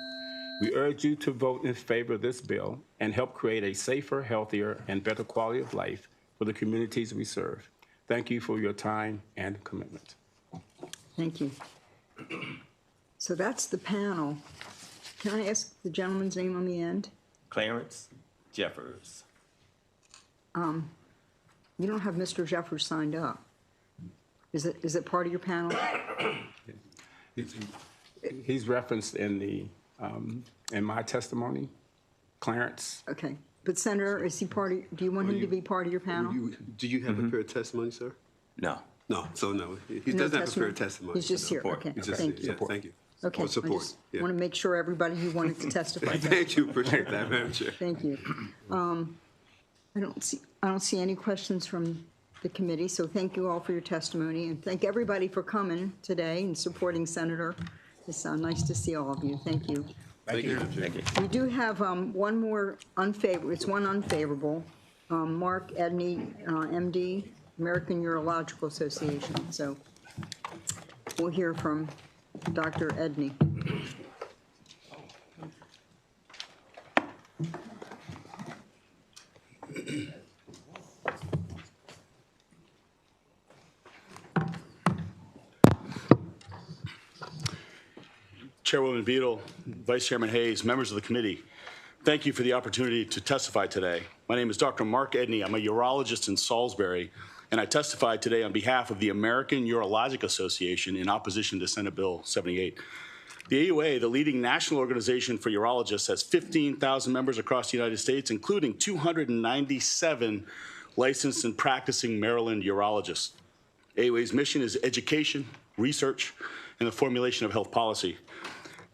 We urge you to vote in favor of this bill and help create a safer, healthier, and better quality of life for the communities we serve. Thank you for your time and commitment. Thank you. So that's the panel. Can I ask the gentleman's name on the end? Clarence Jeffers. You don't have Mr. Jeffers signed up. Is it part of your panel? He's referenced in the in my testimony, Clarence. Okay. But Senator, is he do you want him to be part of your panel? Do you have a prepared testimony, sir? No. No, so no. He No doesn't have a testimony? prepared testimony. He's just here. Support. Okay. He's just Thank here. you. Yeah, thank you. Okay. Or support. I just Yeah. want to make sure everybody who wanted to testify. Thank you. Appreciate that, Madam Chair. Thank you. I don't see any questions from the committee, so thank you all for your testimony, and thank everybody for coming today and supporting Senator. It's nice to see all of you. Thank you. Thank you. Thank you. We do have one more unfavorable. Mark Edney, MD, American Urological Association. So we'll hear from Dr. Edney. Chairwoman Beadle, Vice Chairman Hayes, members of the committee, thank you for the opportunity to testify today. My name is Dr. Mark Edney. I'm a urologist in Salisbury, and I testified today on behalf of the American Urologic Association in opposition to Senate Bill 78. The AUA, the leading national organization for urologists, has 15,000 members across the United States, including 297 licensed and practicing Maryland urologists. AUA's mission is education, research, and the formulation of health policy.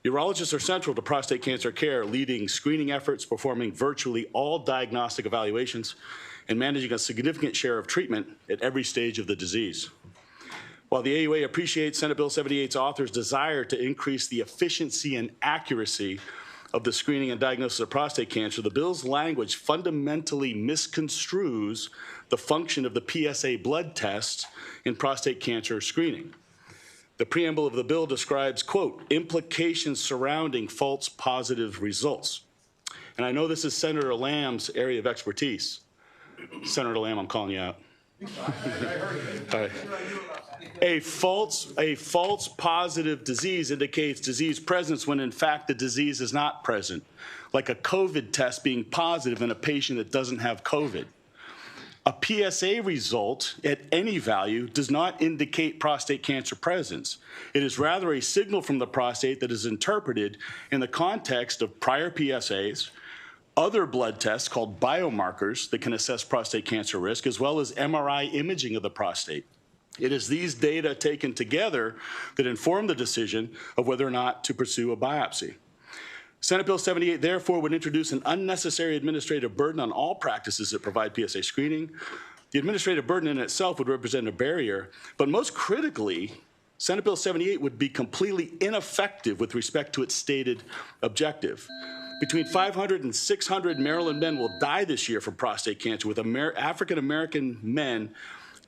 Urologists are central to prostate cancer care, leading screening efforts, performing virtually all diagnostic evaluations, and managing a significant share of treatment at every stage of the disease. While the AUA appreciates Senate Bill 78's author's desire to increase the efficiency and accuracy of the screening and diagnosis of prostate cancer, the bill's language fundamentally misconstrues the function of the PSA blood test in prostate cancer screening. The preamble of the bill describes, quote, implications surrounding false positive results. And I know this is Senator Lamb's area of expertise. Senator Lamb, I'm calling you out. A false positive disease indicates disease presence when in fact the disease is not present, like a COVID test being positive in a patient that doesn't have COVID. A PSA result at any value does not indicate prostate cancer presence. It is rather a signal from the prostate that is interpreted in the context of prior PSAs, other blood tests called biomarkers that can assess prostate cancer risk, as well as MRI imaging of the prostate. It is these data taken together that inform the decision of whether or not to pursue a biopsy. Senate Bill 78, therefore, would introduce an unnecessary administrative burden on all practices that provide PSA screening. The administrative burden in itself would represent a barrier, but most critically, Senate Bill 78 would be completely ineffective with respect to its stated objective. Between 500 and 600 Maryland men will die this year from prostate cancer, with African-American men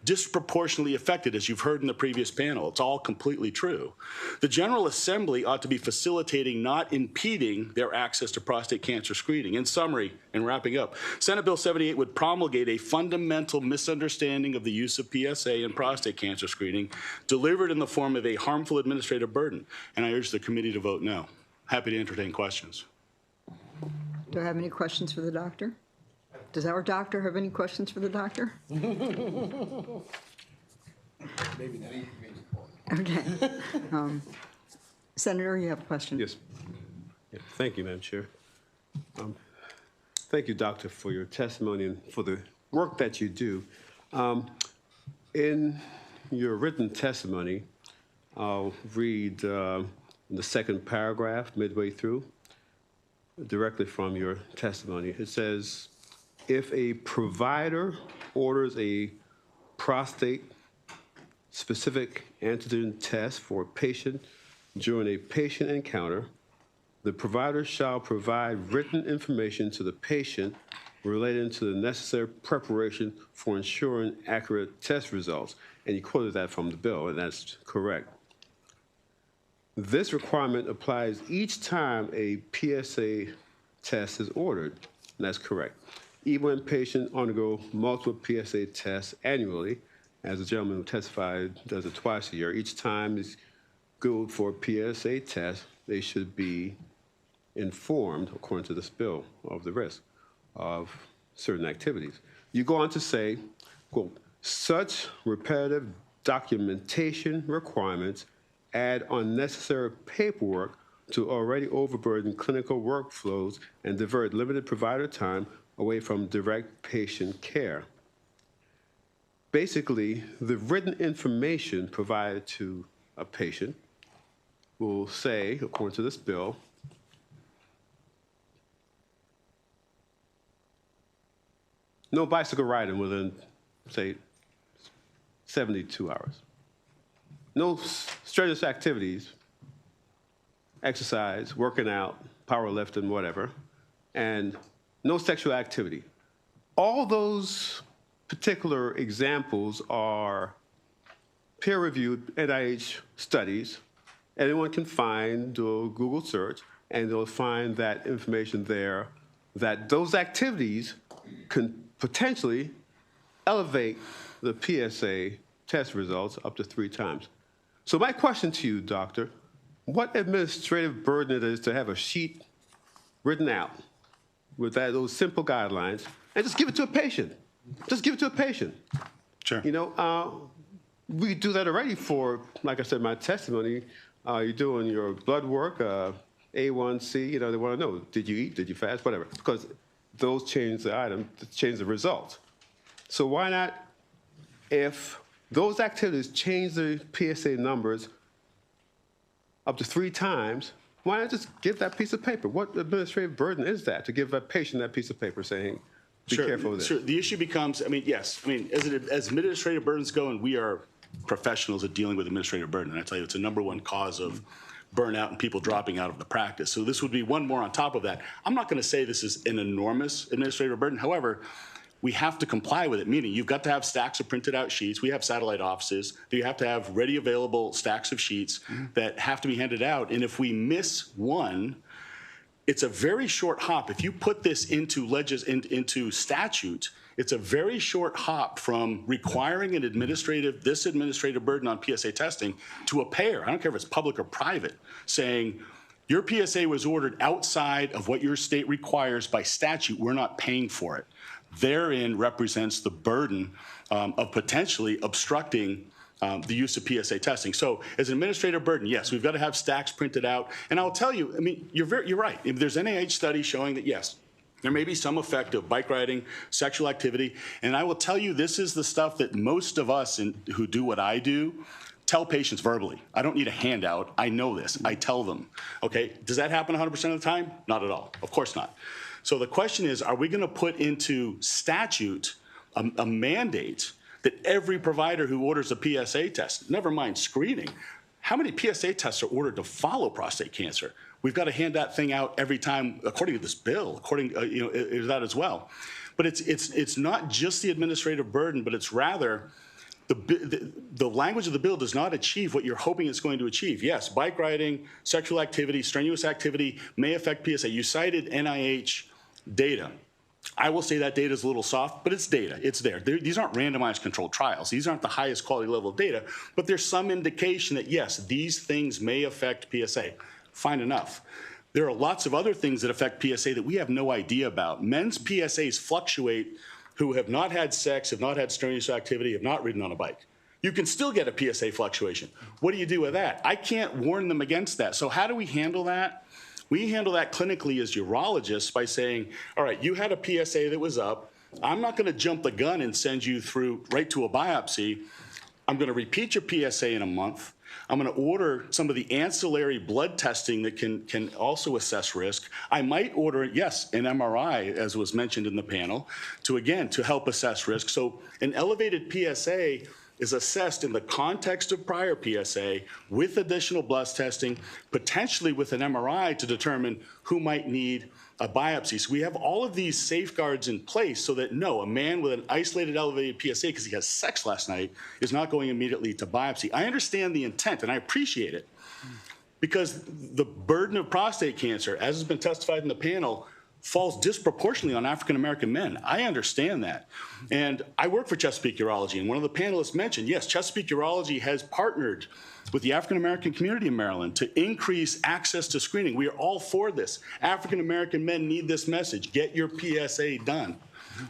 disproportionately affected, as you've heard in the previous panel. It's all completely true. The General Assembly ought to be facilitating, not impeding, their access to prostate cancer screening. In summary, and wrapping up, Senate Bill 78 would promulgate a fundamental misunderstanding of the use of PSA in prostate cancer screening, delivered in the form of a harmful administrative burden. And I urge the committee to vote no. happy to entertain questions. Do I have any questions for the doctor? Does our doctor have any questions for the doctor? Maybe not. Okay. Senator, you have a question? Yes. Yeah, thank you, Madam Chair. Thank you, Doctor, for your testimony and for the work that you do. In your written testimony, I'll read the second paragraph midway through, directly from your testimony. It says, if a provider orders a prostate-specific antigen test for a patient during a patient encounter, the provider shall provide written information to the patient relating to the necessary preparation for ensuring accurate test results. And you quoted that from the bill, and that's correct. This requirement applies each time a PSA test is ordered, and that's correct. Even when patients undergo multiple PSA tests annually, as the gentleman who testified does it twice a year, each time is good for a PSA test, they should be informed, according to this bill, of the risk of certain activities. You go on to say, quote, such repetitive documentation requirements add unnecessary paperwork to already overburdened clinical workflows and divert limited provider time away from direct patient care. Basically, the written information provided to a patient will say, according to this bill, no bicycle riding within, say, 72 hours. No strenuous activities, exercise, working out, powerlifting, whatever, and no sexual activity. All those particular examples are peer-reviewed NIH studies. Anyone can find, do a Google search, and they'll find that information there, that those activities can potentially elevate the PSA test results up to 3 times. So my question to you, doctor, what administrative burden it is to have a sheet written out with those simple guidelines and just give it to a patient? Just give it to a patient. Sure. You know, we do that already for, like I said, my testimony. You're doing your blood work, A1C, you know, they want to know, did you eat, did you fast, whatever, because those change the item, change the result. So why not, if those activities change the PSA numbers up to 3 times, why not just give that piece of paper? What administrative burden is that to give a patient that piece of paper saying, be careful with this? Sure. The issue becomes, I mean, yes, I mean, as administrative burdens go, and we are professionals at dealing with administrative burden, and I tell you, it's a #1 cause of burnout and people dropping out of the practice. So this would be one more on top of that. I'm not going to say this is an enormous administrative burden. However, we have to comply with it, meaning you've got to have stacks of printed out sheets. We have satellite offices. You have to have ready available stacks of sheets that have to be handed out. And if we miss one, it's a very short hop. If you put this into statute, it's a very short hop from requiring this administrative burden on PSA testing to a payer. I don't care if it's public or private, saying your PSA was ordered outside of what your state requires by statute. We're not paying for it. Therein represents the burden of potentially obstructing the use of PSA testing. So as an administrative burden, yes, we've got to have stacks printed out. And I'll tell you, I mean, you're right. If there's NIH studies showing that, yes, there may be some effect of bike riding, sexual activity. And I will tell you, this is the stuff that most of us who do what I do tell patients verbally. I don't need a handout. I know this. I tell them. Okay, does that happen 100% of the time? Not at all. Of course not. So the question is, are we going to put into statute a mandate that every provider who orders a PSA test, never mind screening, how many PSA tests are ordered to follow prostate cancer? We've got to hand that thing out every time, according to this bill, according is that as well. But it's not just the administrative burden, but it's rather the language of the bill does not achieve what you're hoping it's going to achieve. Yes, bike riding, sexual activity, strenuous activity may affect PSA. You cited NIH data. I will say that data is a little soft, but it's data. It's there. These aren't randomized controlled trials. These aren't the highest quality level of data, but there's some indication that, yes, these things may affect PSA. Fine enough. There are lots of other things that affect PSA that we have no idea about. Men's PSAs fluctuate who have not had sex, have not had strenuous activity, have not ridden on a bike. You can still get a PSA fluctuation. What do you do with that? I can't warn them against that. So how do we handle that? We handle that clinically as urologists by saying, all right, you had a PSA that was up. I'm not going to jump the gun and send you through right to a biopsy. I'm going to repeat your PSA in a month. I'm going to order some of the ancillary blood testing that can also assess risk. I might order, yes, an MRI, as was mentioned in the panel, to help assess risk. So an elevated PSA is assessed in the context of prior PSA with additional blood testing, potentially with an MRI to determine who might need a biopsy. So we have all of these safeguards in place so that no, a man with an isolated elevated PSA because he has sex last night is not going immediately to biopsy. I understand the intent and I appreciate it because the burden of prostate cancer, as has been testified in the panel, falls disproportionately on African-American men. I understand that. And I work for Chesapeake Urology, and one of the panelists mentioned, yes, Chesapeake Urology has partnered with the African-American community in Maryland to increase access to screening. We are all for this. African-American men need this message. Get your PSA done.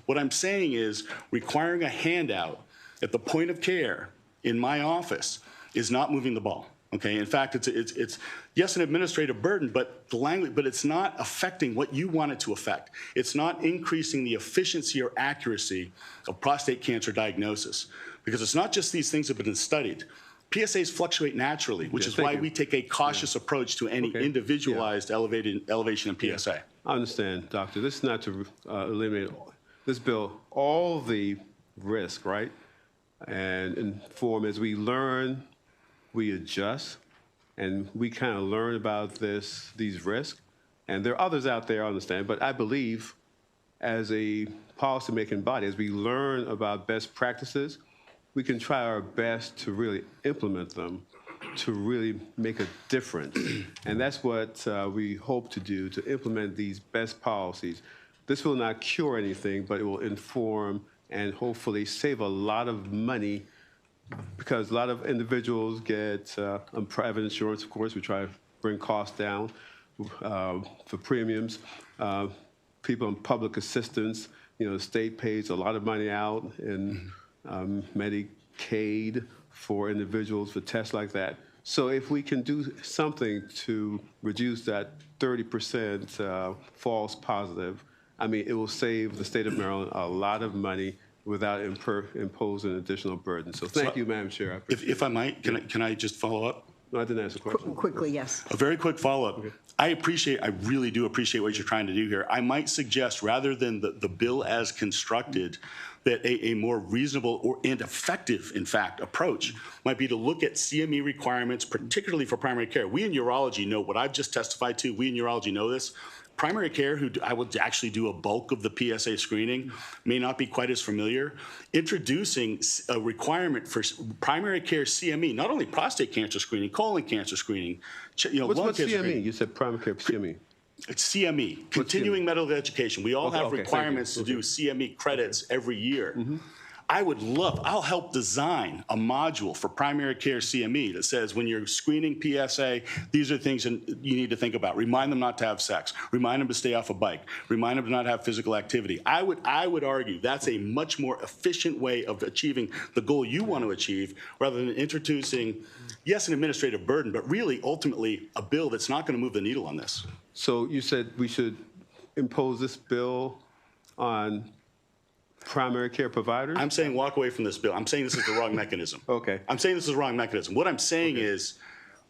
What I'm saying is requiring a handout at the point of care in my office is not moving the ball. Okay, in fact, it's yes, an administrative burden, but the language, but it's not affecting what you want it to affect. It's not increasing the efficiency or accuracy of prostate cancer diagnosis, because it's not just these things that have been studied. PSAs fluctuate naturally, which is why we take a cautious approach to any individualized elevation in PSA. I understand, doctor. This is not to eliminate this bill, all the risk, right? And inform as we learn, we adjust, and we kind of learn about these risks. And there are others out there, I understand, but I believe as a policymaking body, as we learn about best practices, we can try our best to really implement them to really make a difference. And that's what we hope to do, to implement these best policies. This will not cure anything, but it will inform and hopefully save a lot of money, because a lot of individuals get private insurance, of course. We try to bring costs down for premiums. People on public assistance, the state pays a lot of money out in Medicaid for individuals for tests like that. So if we can do something to reduce that 30% false positive, I mean, it will save the state of Maryland a lot of money without imposing additional burden. So thank you, Madam Chair. If I might, can I just follow up? No, I didn't answer the question. Quickly, yes. A very quick follow-up. Okay. I really do appreciate what you're trying to do here. I might suggest, rather than the bill as constructed, that a more reasonable and effective, in fact, approach might be to look at CME requirements, particularly for primary care. We in urology know what I've just testified to. We in urology know this. Primary care, who I would actually do a bulk of the PSA screening, may not be quite as familiar. Introducing a requirement for primary care CME, not only prostate cancer screening, colon cancer screening, What's lung cancer CME? screening. You said primary care CME. It's CME, continuing medical education. We all have requirements to do CME credits every year. I'll help design a module for primary care CME that says when you're screening PSA, these are things you need to think about. Remind them not to have sex. Remind them to stay off a bike. Remind them to not have physical activity. I would argue that's a much more efficient way of achieving the goal you want to achieve, rather than introducing, yes, an administrative burden, but really, ultimately, a bill that's not going to move the needle on this. So you said we should impose this bill on primary care providers? I'm saying walk away from this bill. I'm saying this is the wrong mechanism. Okay. I'm saying this is the wrong mechanism. What I'm saying is,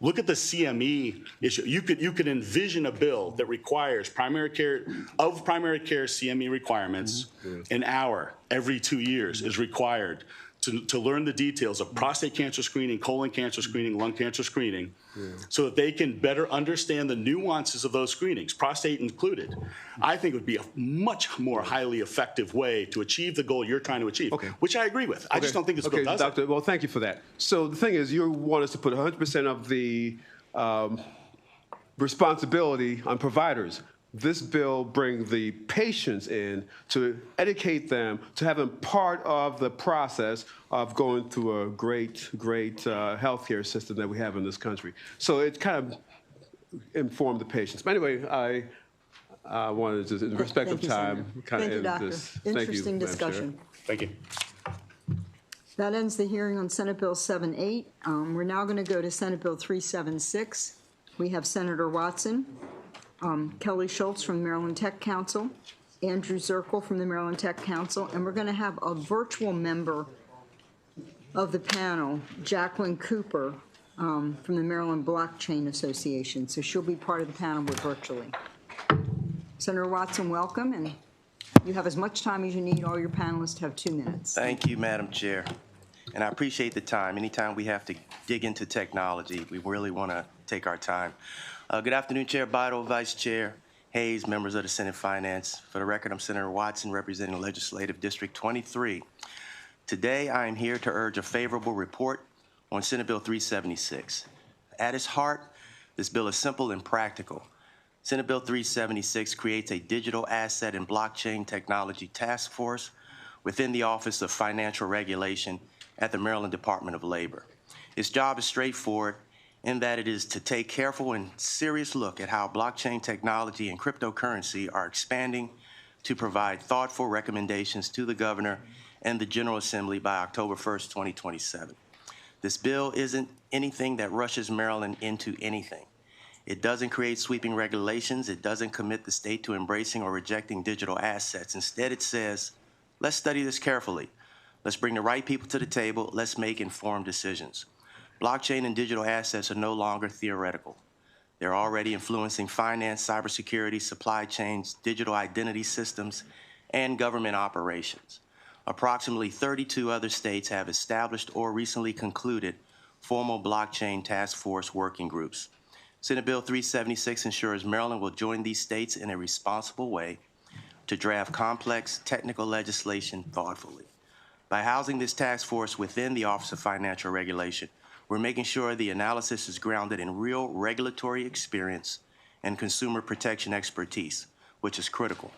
look at the CME issue. You could envision a bill that requires primary care CME requirements, an hour every 2 years is required to learn the details of prostate cancer screening, colon cancer screening, lung cancer screening, so that they can better understand the nuances of those screenings, prostate included. I think it would be a much more highly effective way to achieve the goal you're trying to achieve, which I agree with. I just don't think this bill does Doctor, well, thank you for that. So the thing is, you want us to put 100% of the responsibility on providers. This bill brings the patients in to educate them, to have them part of the process of going through a great healthcare system that we have in this country. So it kind of inform the patients. But anyway, I wanted to, in respect of Thank you, time, Senator. kind of Thank you, end Doctor. this. Thank you, Interesting Madam Chair. discussion. Thank you. That ends the hearing on Senate Bill 78. We're now going to go to Senate Bill 376. We have Senator Watson, Kelly Schultz from the Maryland Tech Council, Andrew Zirkle from the Maryland Tech Council, and we're going to have a virtual member of the panel, Jacqueline Cooper, from the Maryland Blockchain Association. So she'll be part of the panel, but virtually. Senator Watson, welcome, and you have as much time as you need. All your panelists have 2 minutes. Thank you, Madam Chair. And I appreciate the time. Anytime we have to dig into technology, we really want to take our time. Good afternoon, Chair Bidle, Vice Chair Hayes, members of the Senate Finance. For the record, I'm Senator Watson, representing Legislative District 23. Today, I am here to urge a favorable report on Senate Bill 376. At its heart, this bill is simple and practical. Senate Bill 376 creates a digital asset and blockchain technology task force within the Office of Financial Regulation at the Maryland Department of Labor. Its job is straightforward in that it is to take careful and serious look at how blockchain technology and cryptocurrency are expanding to provide thoughtful recommendations to the governor and the General Assembly by October 1st, 2027. This bill isn't anything that rushes Maryland into anything. It doesn't create sweeping regulations. It doesn't commit the state to embracing or rejecting digital assets. Instead, it says, let's study this carefully. Let's bring the right people to the table. Let's make informed decisions. Blockchain and digital assets are no longer theoretical. They're already influencing finance, cybersecurity, supply chains, digital identity systems, and government operations. Approximately 32 other states have established or recently concluded formal blockchain task force working groups. Senate Bill 376 ensures Maryland will join these states in a responsible way to draft complex technical legislation thoughtfully. By housing this task force within the Office of Financial Regulation, we're making sure the analysis is grounded in real regulatory experience and consumer protection expertise, which is critical.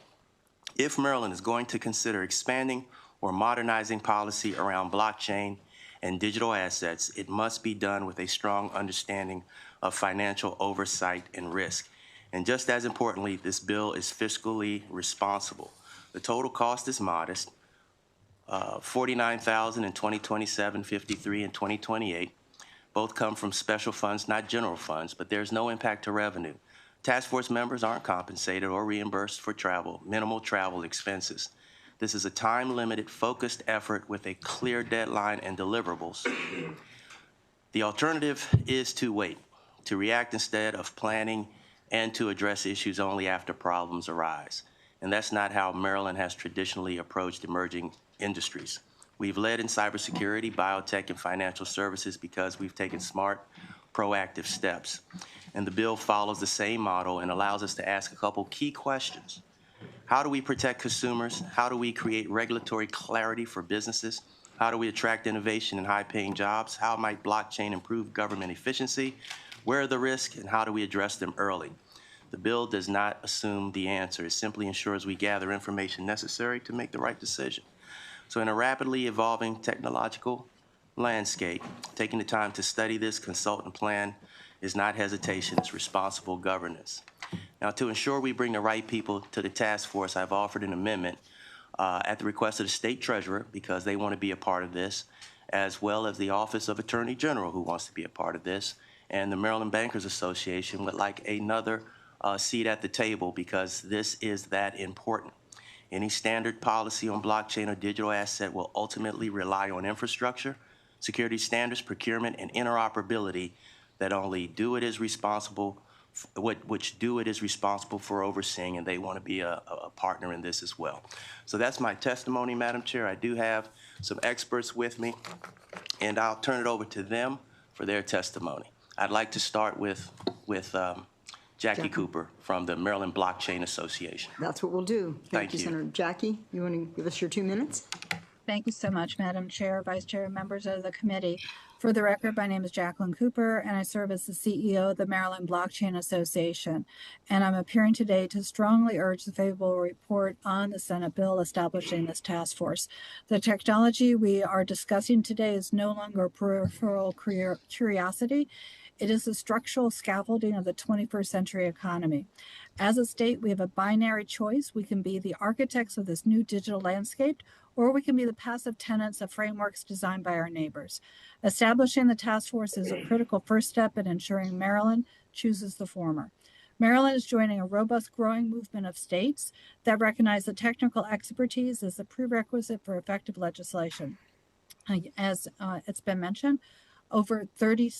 If Maryland is going to consider expanding or modernizing policy around blockchain and digital assets, it must be done with a strong understanding of financial oversight and risk. And just as importantly, this bill is fiscally responsible. The total cost is modest, $49,000 in 2027, $53,000 in 2028. Both come from special funds, not general funds, but there's no impact to revenue. Task force members aren't compensated or reimbursed for travel, minimal travel expenses. This is a time-limited, focused effort with a clear deadline and deliverables. The alternative is to wait, to react instead of planning, and to address issues only after problems arise. And that's not how Maryland has traditionally approached emerging industries. We've led in cybersecurity, biotech, and financial services because we've taken smart, proactive steps. And the bill follows the same model and allows us to ask a couple key questions. How do we protect consumers? How do we create regulatory clarity for businesses? How do we attract innovation and high-paying jobs? How might blockchain improve government efficiency? Where are the risks, and how do we address them early? The bill does not assume the answer. It simply ensures we gather information necessary to make the right decision. So in a rapidly evolving technological landscape, taking the time to study this, consult, and plan is not hesitation, it's responsible governance. Now, to ensure we bring the right people to the task force, I've offered an amendment at the request of the state treasurer, because they want to be a part of this, as well as the Office of Attorney General, who wants to be a part of this, and the Maryland Bankers Association would like another seat at the table, because this is that important. Any standard policy on blockchain or digital asset will ultimately rely on infrastructure, security standards, procurement, and interoperability that only DO IT is responsible, which DO IT is responsible for overseeing, and they want to be a partner in this as well. So that's my testimony, Madam Chair. I do have some experts with me, and I'll turn it over to them for their testimony. I'd like to start with Jackie Cooper from the Maryland Blockchain Association. That's what we'll do. Thank you, you. Senator. Jackie, you want to give us your 2 minutes? Thank you so much, Madam Chair, Vice Chair, members of the committee. For the record, my name is Jacqueline Cooper, and I serve as the CEO of the Maryland Blockchain Association. And I'm appearing today to strongly urge the favorable report on the Senate bill establishing this task force. The technology we are discussing today is no longer a peripheral curiosity. It is the structural scaffolding of the 21st century economy. As a state, we have a binary choice. We can be the architects of this new digital landscape, or we can be the passive tenants of frameworks designed by our neighbors. Establishing the task force is a critical first step in ensuring Maryland chooses the former. Maryland is joining a robust growing movement of states that recognize the technical expertise as a prerequisite for effective legislation. As it's been mentioned, over 30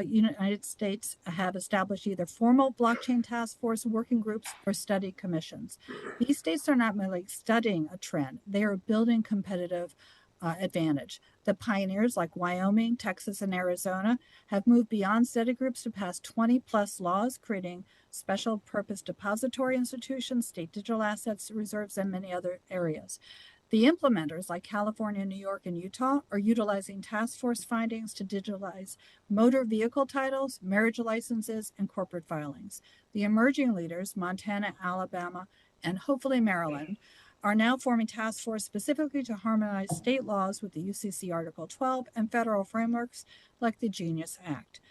United States have established either formal blockchain task force working groups or study commissions. These states are not merely studying a trend, they are building competitive advantage. The pioneers like Wyoming, Texas, and Arizona have moved beyond study groups to pass 20 plus laws, creating special purpose depository institutions, state digital assets reserves, and many other areas. The implementers like California, New York, and Utah are utilizing task force findings to digitalize motor vehicle titles, marriage licenses, and corporate filings. The emerging leaders, Montana, Alabama, and hopefully Maryland, are now forming task force specifically to harmonize state laws with the UCC Article 12 and federal frameworks like the Genius Act.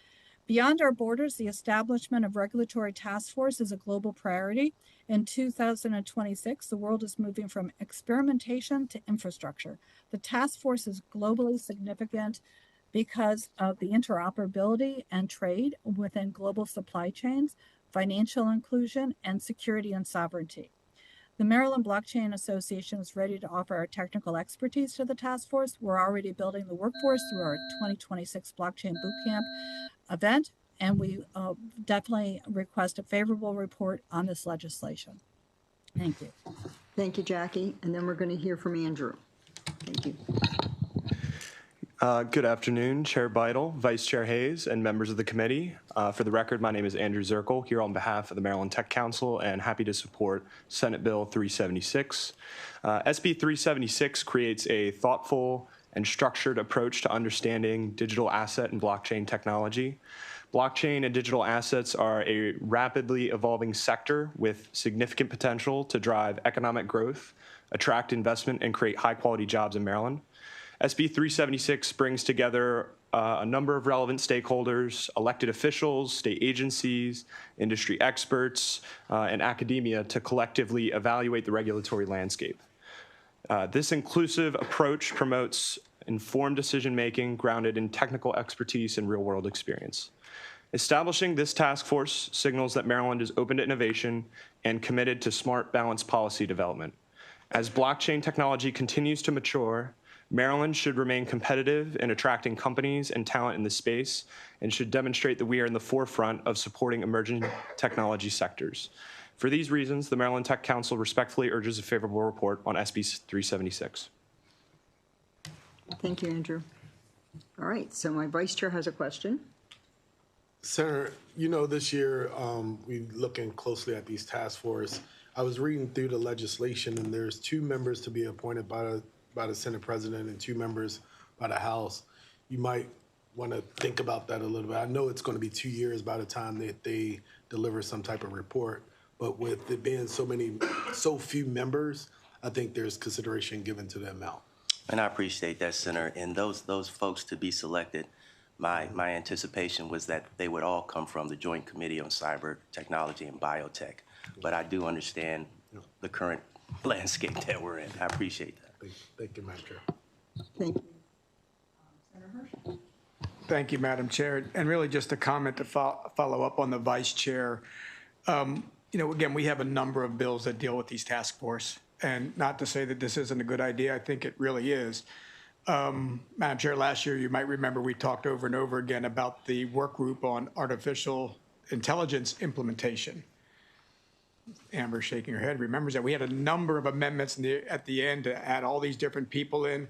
Beyond our borders, the establishment of regulatory task force is a global priority. In 2026, the world is moving from experimentation to infrastructure. The task force is globally significant because of the interoperability and trade within global supply chains, financial inclusion, and security and sovereignty. The Maryland Blockchain Association is ready to offer our technical expertise to the task force. We're already building the workforce through our 2026 Blockchain Bootcamp event, and we definitely request a favorable report on this legislation. Thank you. Thank you, Jackie. And then we're going to hear from Andrew. Thank you. Good afternoon, Chair Beidel, Vice Chair Hayes, and members of the committee. For the record, my name is Andrew Zirkle, here on behalf of the Maryland Tech Council, and happy to support Senate Bill 376. SB 376 creates a thoughtful and structured approach to understanding digital asset and blockchain technology. Blockchain and digital assets are a rapidly evolving sector with significant potential to drive economic growth, attract investment, and create high-quality jobs in Maryland. SB 376 brings together a number of relevant stakeholders, elected officials, state agencies, industry experts, and academia to collectively evaluate the regulatory landscape. This inclusive approach promotes informed decision-making grounded in technical expertise and real-world experience. Establishing this task force signals that Maryland is open to innovation and committed to smart, balanced policy development. As blockchain technology continues to mature, Maryland should remain competitive in attracting companies and talent in this space and should demonstrate that we are in the forefront of supporting emerging technology sectors. For these reasons, the Maryland Tech Council respectfully urges a favorable report on SB 376. Thank you, Andrew. All right, so my vice chair has a question. Senator, you know, this year we're looking closely at these task force. I was reading through the legislation, and there's 2 members to be appointed by the Senate President and 2 members by the House. You might want to think about that a little bit. I know it's going to be 2 years by the time that they deliver some type of report, but with it being so few members, I think there's consideration given to the amount. And I appreciate that, Senator. And those folks to be selected, my anticipation was that they would all come from the Joint Committee on Cyber Technology and Biotech. But I do understand the current landscape that we're in. I appreciate that. Thank you, Madam Chair. Thank you. Thank you, Madam Chair. And really just a comment to follow up on the Vice Chair. You know, again, we have a number of bills that deal with these task force. And not to say that this isn't a good idea, I think it really is. Madam Chair, last year, you might remember we talked over and over again about the work group on artificial intelligence implementation. Amber's shaking her head, remembers that we had a number of amendments at the end to add all these different people in.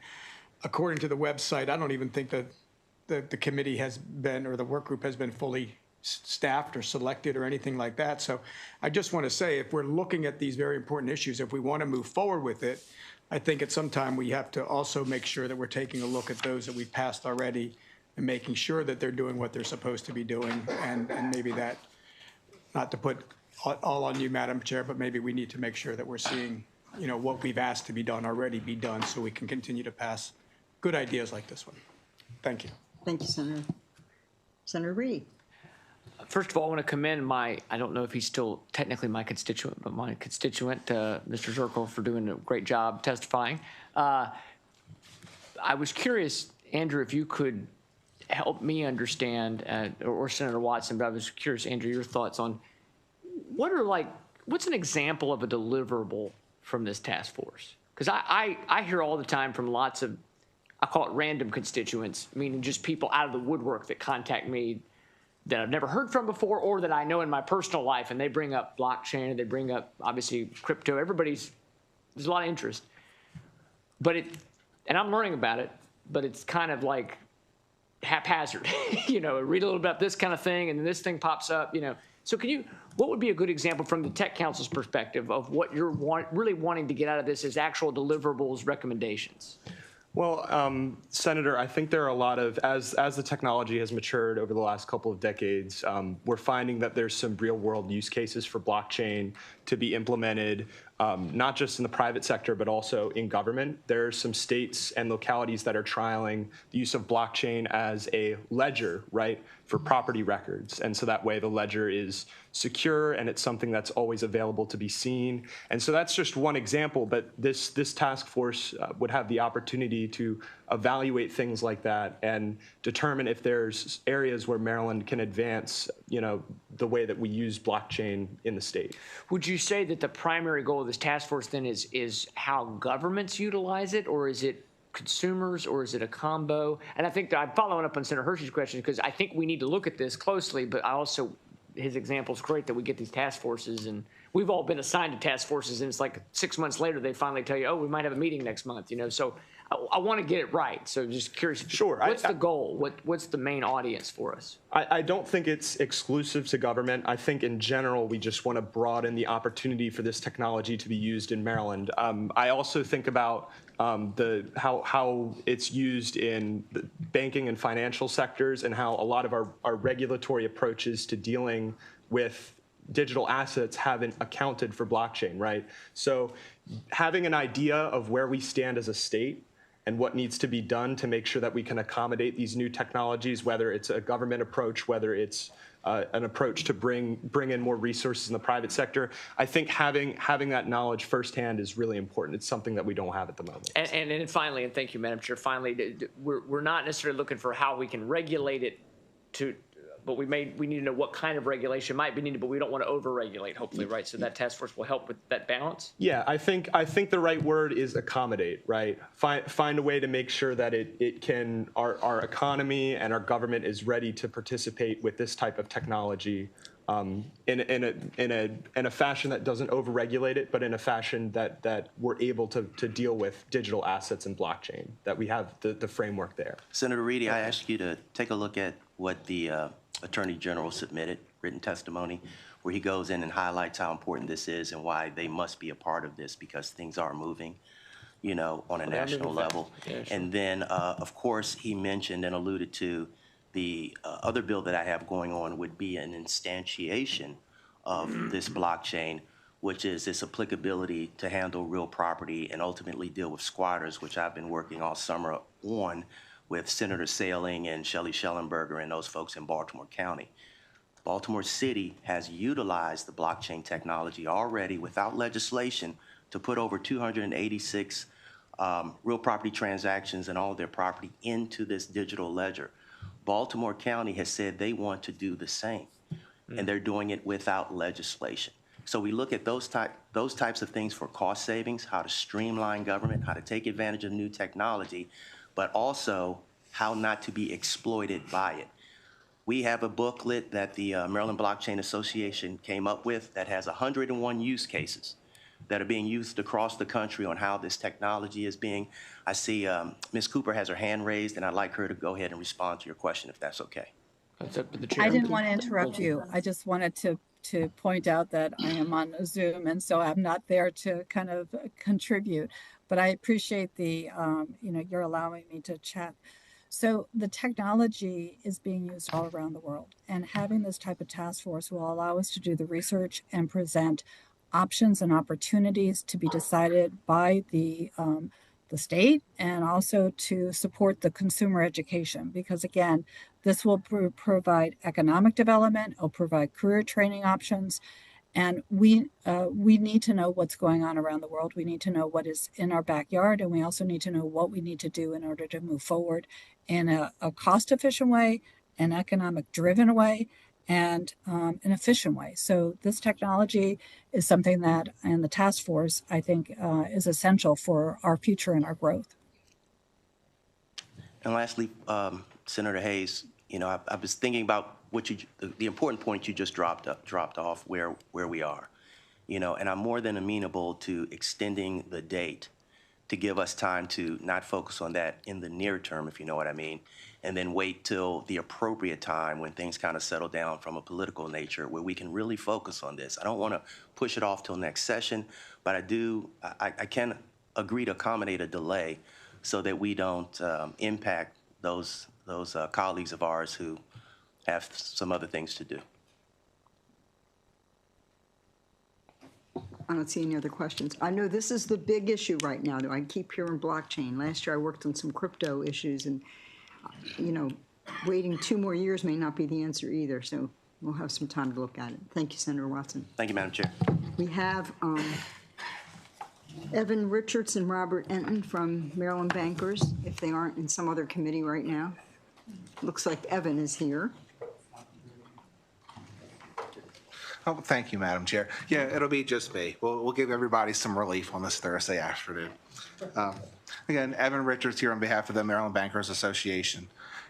According to the website, I don't even think that the committee has been, or the work group has been fully staffed or selected or anything like that. So I just want to say, if we're looking at these very important issues, if we want to move forward with it, I think at some time we have to also make sure that we're taking a look at those that we've passed already and making sure that they're doing what they're supposed to be doing. And maybe that, not to put all on you, Madam Chair, but maybe we need to make sure that we're seeing, you know, what we've asked to be done already be done so we can continue to pass good ideas like this one. Thank you. Thank you, Senator. Senator Reed. First of all, I want to commend I don't know if he's still technically my constituent, but my constituent, Mr. Zirkle, for doing a great job testifying. I was curious, Andrew, if you could help me understand, or Senator Watson, but I was curious, Andrew, your thoughts on what's an example of a deliverable from this task force? Because I hear all the time from lots of, I call it random constituents, meaning just people out of the woodwork that contact me that I've never heard from before, or that I know in my personal life, and they bring up blockchain, they bring up, obviously, crypto. There's a lot of interest. And I'm learning about it, but it's kind of like haphazard. Read a little about this kind of thing, and then this thing pops up, So what would be a good example from the Tech Council's perspective of what you're really wanting to get out of this as actual deliverables, recommendations? Well, Senator, I think there are a lot of, as the technology has matured over the last couple of decades, we're finding that there's some real world use cases for blockchain to be implemented, not just in the private sector, but also in government. There are some states and localities that are trialing the use of blockchain as a ledger, right, for property records. And so that way the ledger is secure and it's something that's always available to be seen. And so that's just one example, but this task force would have the opportunity to evaluate things like that and determine if there's areas where Maryland can advance, the way that we use blockchain in the state. Would you say that the primary goal of this task force then is how governments utilize it, or is it consumers, or is it a combo? And I think that I'm following up on Senator Hershey's question because I think we need to look at this closely, but his example is great that we get these task forces, and we've all been assigned to task forces, and it's like 6 months later they finally tell you, oh, we might have a meeting next month, So I want to get it right. So just curious. Sure. What's the goal? What's the main audience for us? I don't think it's exclusive to government. I think in general, we just want to broaden the opportunity for this technology to be used in Maryland. I also think about how it's used in the banking and financial sectors, and how a lot of our regulatory approaches to dealing with digital assets haven't accounted for blockchain, right? So having an idea of where we stand as a state and what needs to be done to make sure that we can accommodate these new technologies, whether it's a government approach, whether it's an approach to bring in more resources in the private sector. I think having that knowledge firsthand is really important. It's something that we don't have at the moment. And finally, and thank you, Madam Chair, finally, we're not necessarily looking for how we can regulate it but we need to know what kind of regulation might be needed, but we don't want to over-regulate, hopefully, right? So that task force will help with that balance? Yeah, I think the right word is accommodate, right? Find a way to make sure that our economy and our government is ready to participate with this type of technology in a fashion that doesn't over-regulate it, but in a fashion that we're able to deal with digital assets and blockchain, that we have the framework there. Senator Reedy, I ask you to take a look at what the Attorney General submitted, written testimony, where he goes in and highlights how important this is and why they must be a part of this, because things are moving, on a national level. Yeah, sure. And then, of course, he mentioned and alluded to the other bill that I have going on would be an instantiation of this blockchain, which is its applicability to handle real property and ultimately deal with squatters, which I've been working all summer on with Senator Sailing and Shelley Schellenberger and those folks in Baltimore County. Baltimore City has utilized the blockchain technology already without legislation to put over 286 real property transactions and all of their property into this digital ledger. Baltimore County has said they want to do the same, and they're doing it without legislation. So we look at those types of things for cost savings, how to streamline government, how to take advantage of new technology, but also how not to be exploited by it. We have a booklet that the Maryland Blockchain Association came up with that has 101 use cases that are being used across the country on how this technology is being. I see Ms. Cooper has her hand raised, and I'd like her to go ahead and respond to your question, if that's okay. That's up to the chair. I didn't want to interrupt you. I just wanted to point out that I am on Zoom, and so I'm not there to kind of contribute. But I appreciate the, you're allowing me to chat. So the technology is being used all around the world, and having this type of task force will allow us to do the research and present options and opportunities to be decided by the state, and also to support the consumer education. Because again, This will provide economic development, it'll provide career training options, and we need to know what's going on around the world. We need to know what is in our backyard, and we also need to know what we need to do in order to move forward in a cost-efficient way, an economic-driven way, and an efficient way. So this technology is something that, and the task force, I think, is essential for our future and our growth. And lastly, Senator Hayes, you know, I was thinking about what the important point you just dropped off where we are, you know, and I'm more than amenable to extending the date to give us time to not focus on that in the near term, if you know what I mean, and then wait till the appropriate time when things kind of settle down from a political nature where we can really focus on this. I don't want to push it off till next session, but I can agree to accommodate a delay so that we don't impact those colleagues of ours who have some other things to do. I don't see any other questions. I know this is the big issue right now, though. I keep hearing blockchain. Last year I worked on some crypto issues, and, you know, waiting 2 more years may not be the answer either, so we'll have some time to look at it. Thank you, Senator Watson. Thank you, Madam Chair. We have Evan Richards and Robert Enton from Maryland Bankers, if they aren't in some other committee right now. Looks like Evan is here. Oh, thank you, Madam Chair. Yeah, it'll be just me. We'll give everybody some relief on this Thursday afternoon. Again, Evan Richards here on behalf of the Maryland Bankers Association.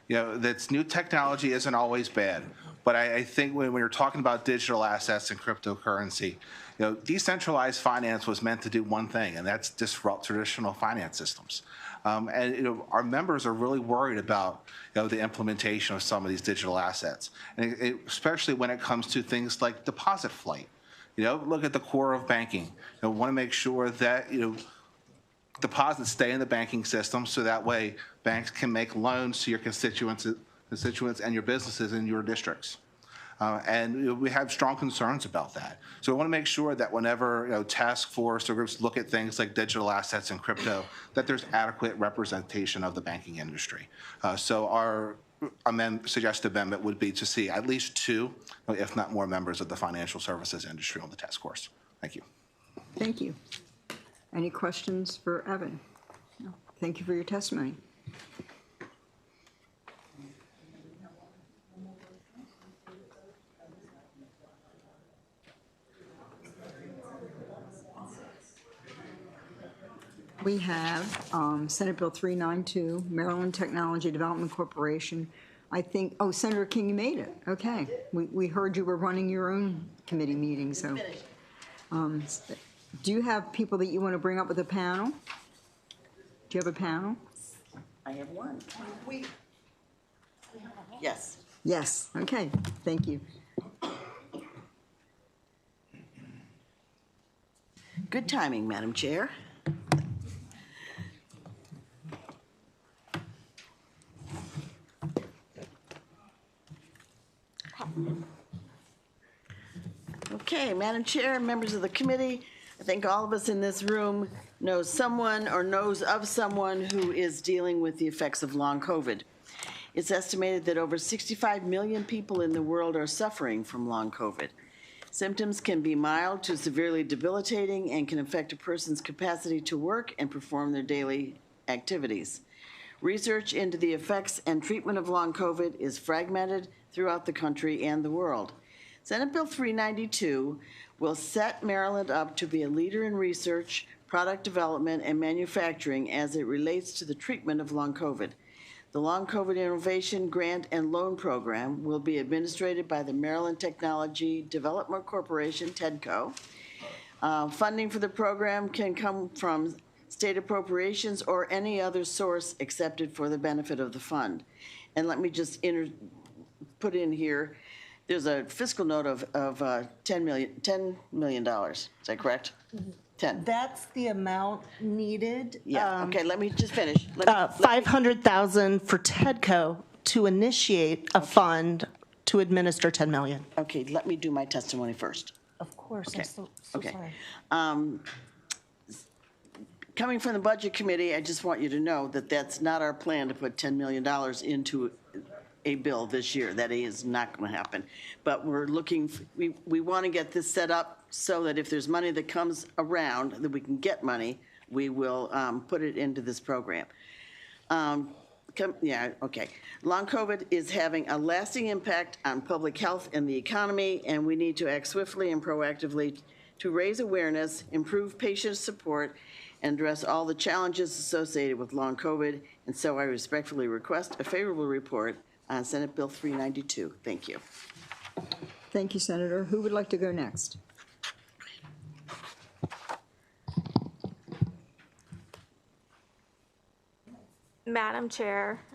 You know, that's new technology isn't always bad, but I think when you're talking about digital assets and cryptocurrency, you know, decentralized finance was meant to do one thing, and that's disrupt traditional finance systems. And you know, our members are really worried about, you know, the implementation of some of these digital assets, and especially when it comes to things like deposit flight. You know, look at the core of banking. You know, want to make sure that, you know, deposits stay in the banking system, so that way banks can make loans to your constituents and your businesses in your districts. And you know, we have strong concerns about that. So we want to make sure that whenever, you know, task force or groups look at things like digital assets and crypto, that there's adequate representation of the banking industry. So our suggested amendment would be to see at least 2, if not more, members of the financial services industry on the task force. Thank you. Thank you. Any questions for Evan? No. Thank you for your testimony. We have Senate Bill 392, Maryland Technology Development Corporation. I think, oh, Senator King, you made it. Okay. We heard you were running your own committee meeting, so. Do you have people that you want to bring up with the panel? Do you have a panel? I have one. Yes. Yes. Okay. Thank you. Good timing, Madam Chair. Okay, Madam Chair, members of the committee, I think all of us in this room know someone or knows of someone who is dealing with the effects of long COVID. It's estimated that over 65 million people in the world are suffering from long COVID. Symptoms can be mild to severely debilitating and can affect a person's capacity to work and perform their daily activities. Research into the effects and treatment of long COVID is fragmented throughout the country and the world. Senate Bill 392 will set Maryland up to be a leader in research, product development, and manufacturing as it relates to the treatment of long COVID. The Long COVID Innovation Grant and Loan Program will be administered by the Maryland Technology Development Corporation, TEDCO. Funding for the program can come from state appropriations or any other source accepted for the benefit of the fund. And let me just put in here, there's a fiscal note of $10 million. Is that correct? 10. That's the amount needed. Yeah, okay, let me just finish. $500,000 for TEDCO to initiate a fund to administer $10 million. Okay, let me do my testimony first. Of course, Okay. I'm so Okay. sorry. Coming from the Budget Committee, I just want you to know that that's not our plan to put $10 million into a bill this year. That is not going to happen. But we're looking, we want to get this set up so that if there's money that comes around, that we can get money, we will put it into this program. Okay. Long COVID is having a lasting impact on public health and the economy, and we need to act swiftly and proactively to raise awareness, improve patient support, and address all the challenges associated with long COVID. And so I respectfully request a favorable report on Senate Bill 392. Thank you. Thank you, Senator. Who would like to go next? Madam Chair,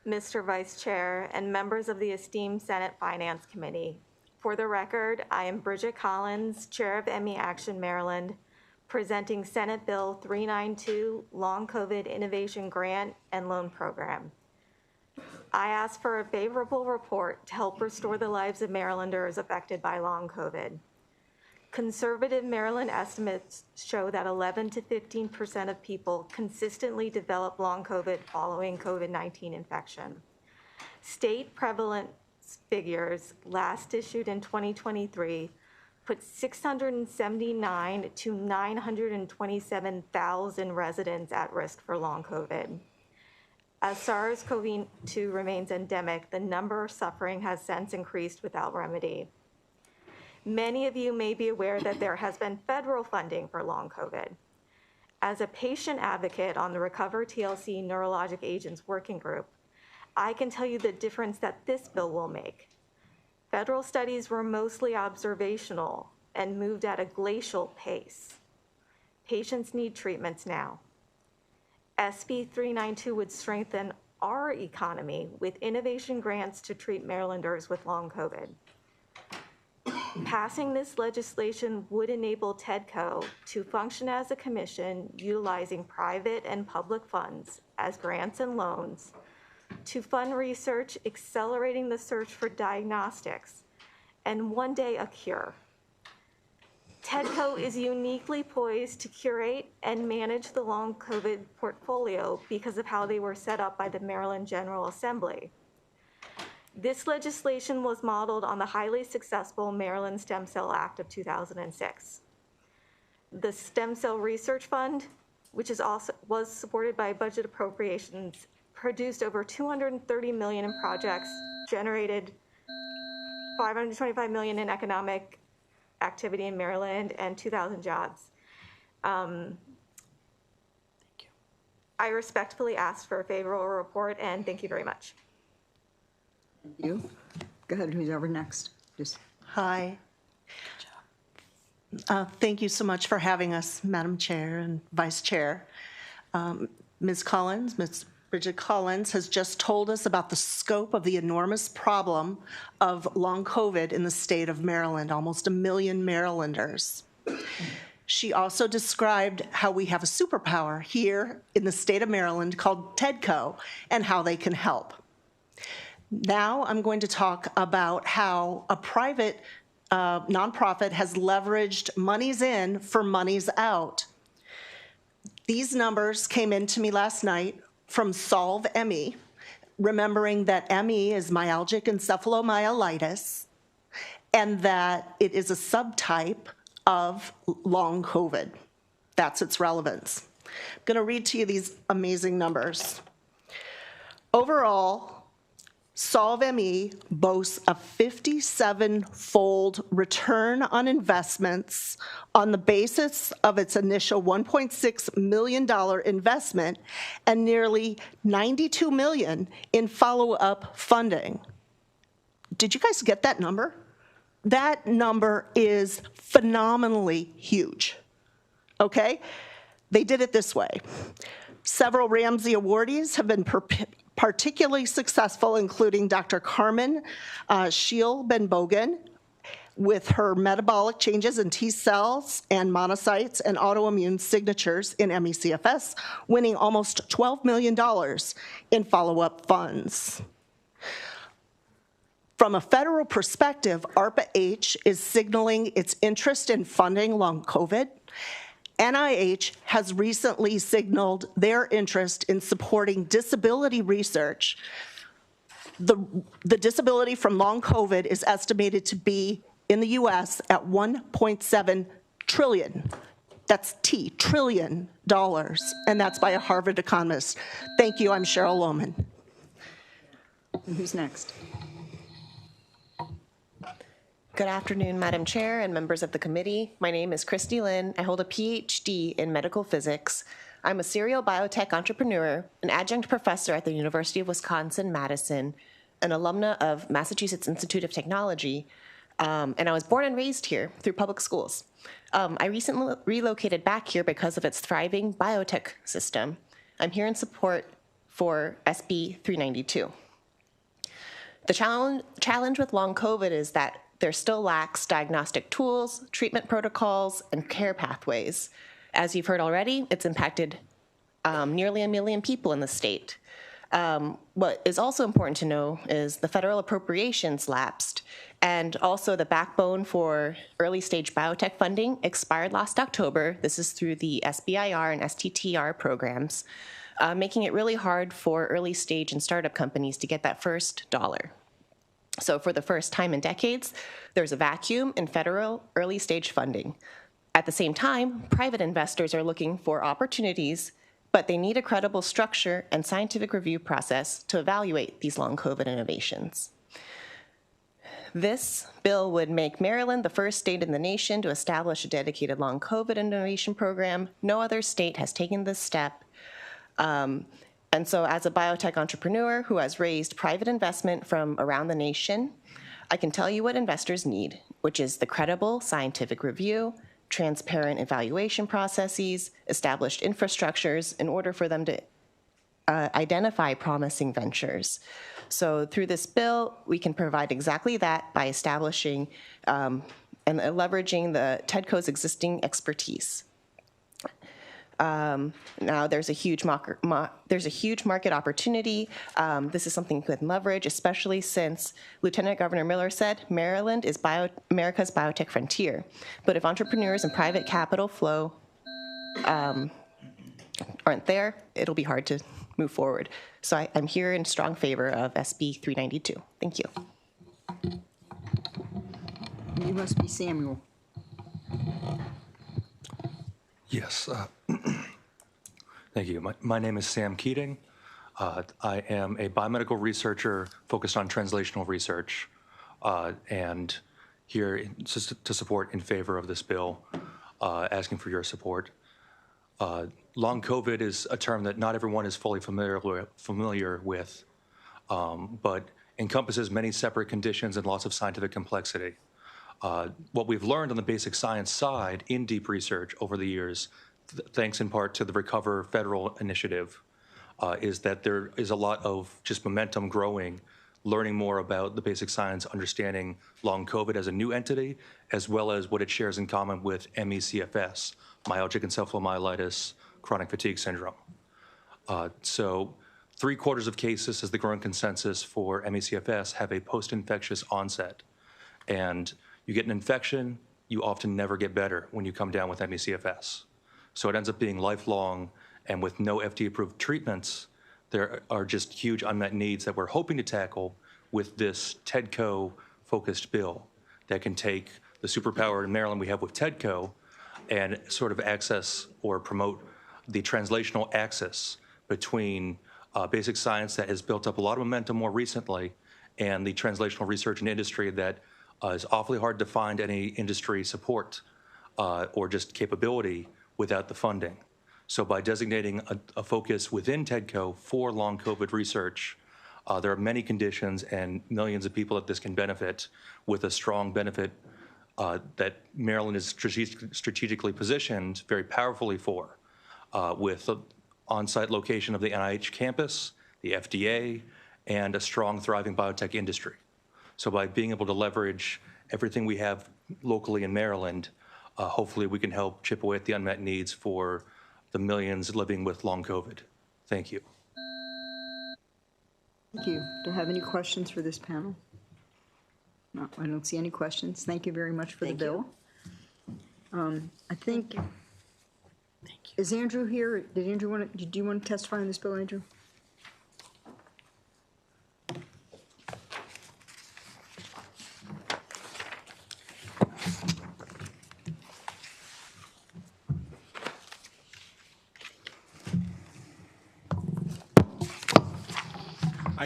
Mr. Vice Chair, and members of the esteemed Senate Finance Committee. For the record, I am Bridget Collins, Chair of ME Action Maryland, presenting Senate Bill 392, Long COVID Innovation Grant and Loan Program. I ask for a favorable report to help restore the lives of Marylanders affected by long COVID. Conservative Maryland estimates show that 11 to 15% of people consistently develop long COVID following COVID-19 infection. State prevalence figures last issued in 2023 put 679 to 927,000 residents at risk for long COVID. As SARS-CoV-2 remains endemic, the number suffering has since increased without remedy. Many of you may be aware that there has been federal funding for long COVID. As a patient advocate on the Recover TLC Neurologic Agents Working Group, I can tell you the difference that this bill will make. Federal studies were mostly observational and moved at a glacial pace. Patients need treatments now. SB 392 would strengthen our economy with innovation grants to treat Marylanders with long COVID. Passing this legislation would enable TEDCO to function as a commission utilizing private and public funds as grants and loans to fund research, accelerating the search for diagnostics, and one day a cure. TEDCO is uniquely poised to curate and manage the long COVID portfolio because of how they were set up by the Maryland General Assembly. This legislation was modeled on the highly successful Maryland Stem Cell Act of 2006. The Stem Cell Research Fund, which was supported by budget appropriations, produced over $230 million in projects, generated $525 million in economic activity in Maryland, and 2,000 jobs. Thank you. I respectfully ask for a favorable report, and thank you very much. Thank you. Go ahead, who's over next? Hi. Thank you so much for having us, Madam Chair and Vice Chair. Ms. Collins, Ms. Bridget Collins has just told us about the scope of the enormous problem of long COVID in the state of Maryland, almost 1 million Marylanders. She also described how we have a superpower here in the state of Maryland called TEDCO and how they can help. Now I'm going to talk about how a private nonprofit has leveraged monies in for monies out. These numbers came into me last night from Solve ME, remembering that ME is myalgic encephalomyelitis and that it is a subtype of long COVID. That's its relevance. I'm going to read to you these amazing numbers. Overall, Solve ME boasts a 57-fold return on investments on the basis of its initial $1.6 million investment and nearly $92 million in follow-up funding. Did you guys get that number? That number is phenomenally huge, okay? They did it this way. Several Ramsey awardees have been particularly successful, including Dr. Carmen Shiel-Ben-Bogan with her metabolic changes in T cells and monocytes and autoimmune signatures in ME/CFS, winning almost $12 million in follow-up funds. From a federal perspective, ARPA-H is signaling its interest in funding long COVID. NIH has recently signaled their interest in supporting disability research The disability from long COVID is estimated to be in the US at $1.7 trillion. That's trillion dollars, and that's by a Harvard economist. Thank you, I'm Cheryl Lohman. And who's next? Good afternoon, Madam Chair and members of the committee. My name is Christy Lynn. I hold a PhD in medical physics. I'm a serial biotech entrepreneur, an adjunct professor at the University of Wisconsin-Madison, an alumna of Massachusetts Institute of Technology, and I was born and raised here through public schools. I recently relocated back here because of its thriving biotech system. I'm here in support for SB 392. The challenge with long COVID is that there still lacks diagnostic tools, treatment protocols, and care pathways. As you've heard already, it's impacted nearly 1 million people in the state. What is also important to know is the federal appropriations lapsed, and also the backbone for early stage biotech funding expired last October. This is through the SBIR and STTR programs, making it really hard for early stage and startup companies to get that first dollar. So for the first time in decades, there's a vacuum in federal early stage funding. At the same time, private investors are looking for opportunities, but they need a credible structure and scientific review process to evaluate these long COVID innovations. This bill would make Maryland the first state in the nation to establish a dedicated long COVID innovation program. No other state has taken this step. And so as a biotech entrepreneur who has raised private investment from around the nation, I can tell you what investors need, which is the credible scientific review, transparent evaluation processes, established infrastructures in order for them to identify promising ventures. So through this bill, we can provide exactly that by establishing and leveraging the TEDCO's existing expertise. Now there's a huge market opportunity. This is something we can leverage, especially since Lieutenant Governor Miller said Maryland is America's biotech frontier. But if entrepreneurs and private capital flow aren't there, it'll be hard to move forward. So I'm here in strong favor of SB 392. Thank you. You must be Samuel. Yes. Thank you. My name is Sam Keating. I am a biomedical researcher focused on translational research and here to support in favor of this bill, asking for your support. Long COVID is a term that not everyone is fully familiar with, but encompasses many separate conditions and lots of scientific complexity. What we've learned on the basic science side in deep research over the years, thanks in part to the Recover Federal Initiative, is that there is a lot of just momentum growing, learning more about the basic science, understanding long COVID as a new entity, as well as what it shares in common with ME/CFS, myalgic encephalomyelitis, chronic fatigue syndrome. So 3/4 of cases, as the growing consensus for ME/CFS, have a post-infectious onset. And you get an infection, you often never get better when you come down with ME/CFS. So it ends up being lifelong, and with no FDA-approved treatments, there are just huge unmet needs that we're hoping to tackle with this TEDCO-focused bill that can take the superpower in Maryland we have with TEDCO and sort of access or promote the translational axis between basic science that has built up a lot of momentum more recently and the translational research and industry that is awfully hard to find any industry support or just capability without the funding. So by designating a focus within TEDCO for long COVID research, there are many conditions and millions of people that this can benefit with a strong benefit that Maryland is strategically positioned very powerfully for, with the on-site location of the NIH campus, the FDA, and a strong, thriving biotech industry. So by being able to leverage everything we have locally in Maryland, hopefully we can help chip away at the unmet needs for the millions living with long COVID. Thank you. Thank you. Do you have any questions for this panel? No, I don't see any questions. Thank you very much for the bill. I think, is Andrew here? Did you want to testify on this bill, Andrew?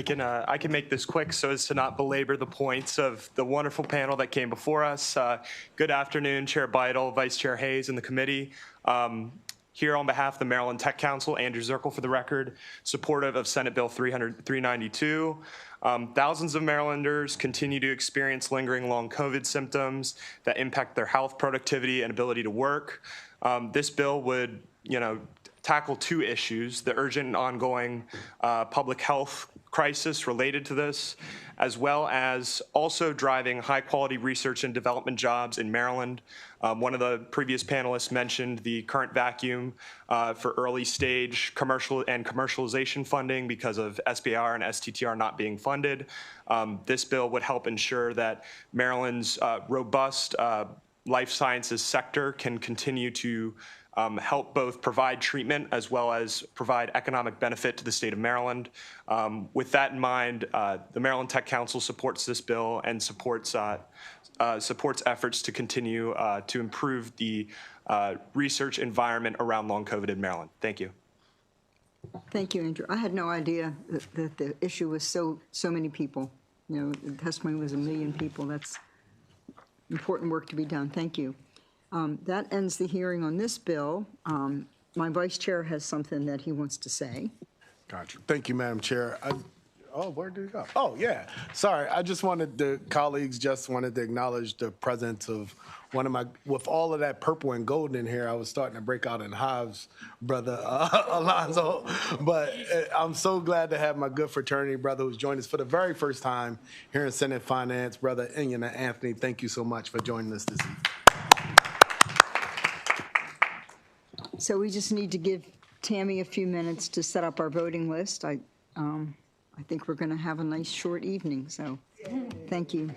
I can make this quick so as to not belabor the points of the wonderful panel that came before us. Good afternoon, Chair Beidle, Vice Chair Hayes, and the committee. Here on behalf of the Maryland Tech Council, Andrew Zirkle for the record, supportive of Senate Bill 392. Thousands of Marylanders continue to experience lingering long COVID symptoms that impact their health, productivity, and ability to work. This bill would, tackle two issues: the urgent and ongoing public health crisis related to this, as well as also driving high-quality research and development jobs in Maryland. One of the previous panelists mentioned the current vacuum for early-stage commercial and commercialization funding because of SBIR and STTR not being funded. This bill would help ensure that Maryland's robust life sciences sector can continue to help both provide treatment as well as provide economic benefit to the state of Maryland. With that in mind, the Maryland Tech Council supports this bill and supports efforts to continue to improve the research environment around long COVID in Maryland. Thank you. Thank you, Andrew. I had no idea that the issue was so many people. The testimony was 1 million people. That's important work to be done. Thank you. That ends the hearing on this bill. My vice chair has something that he wants to say. Gotcha. Thank you, Madam Chair. Where did it go? Oh, yeah. Sorry. I just wanted to acknowledge the presence of one of with all of that purple and gold in here, I was starting to break out in hives, Brother Alonzo. But I'm so glad to have my good fraternity brother who's joined us for the very first time here in Senate Finance. Brother Inyana Anthony, thank you so much for joining us this evening. So we just need to give Tammy a few minutes to set up our voting list. I think we're going to have a nice short evening, so thank you.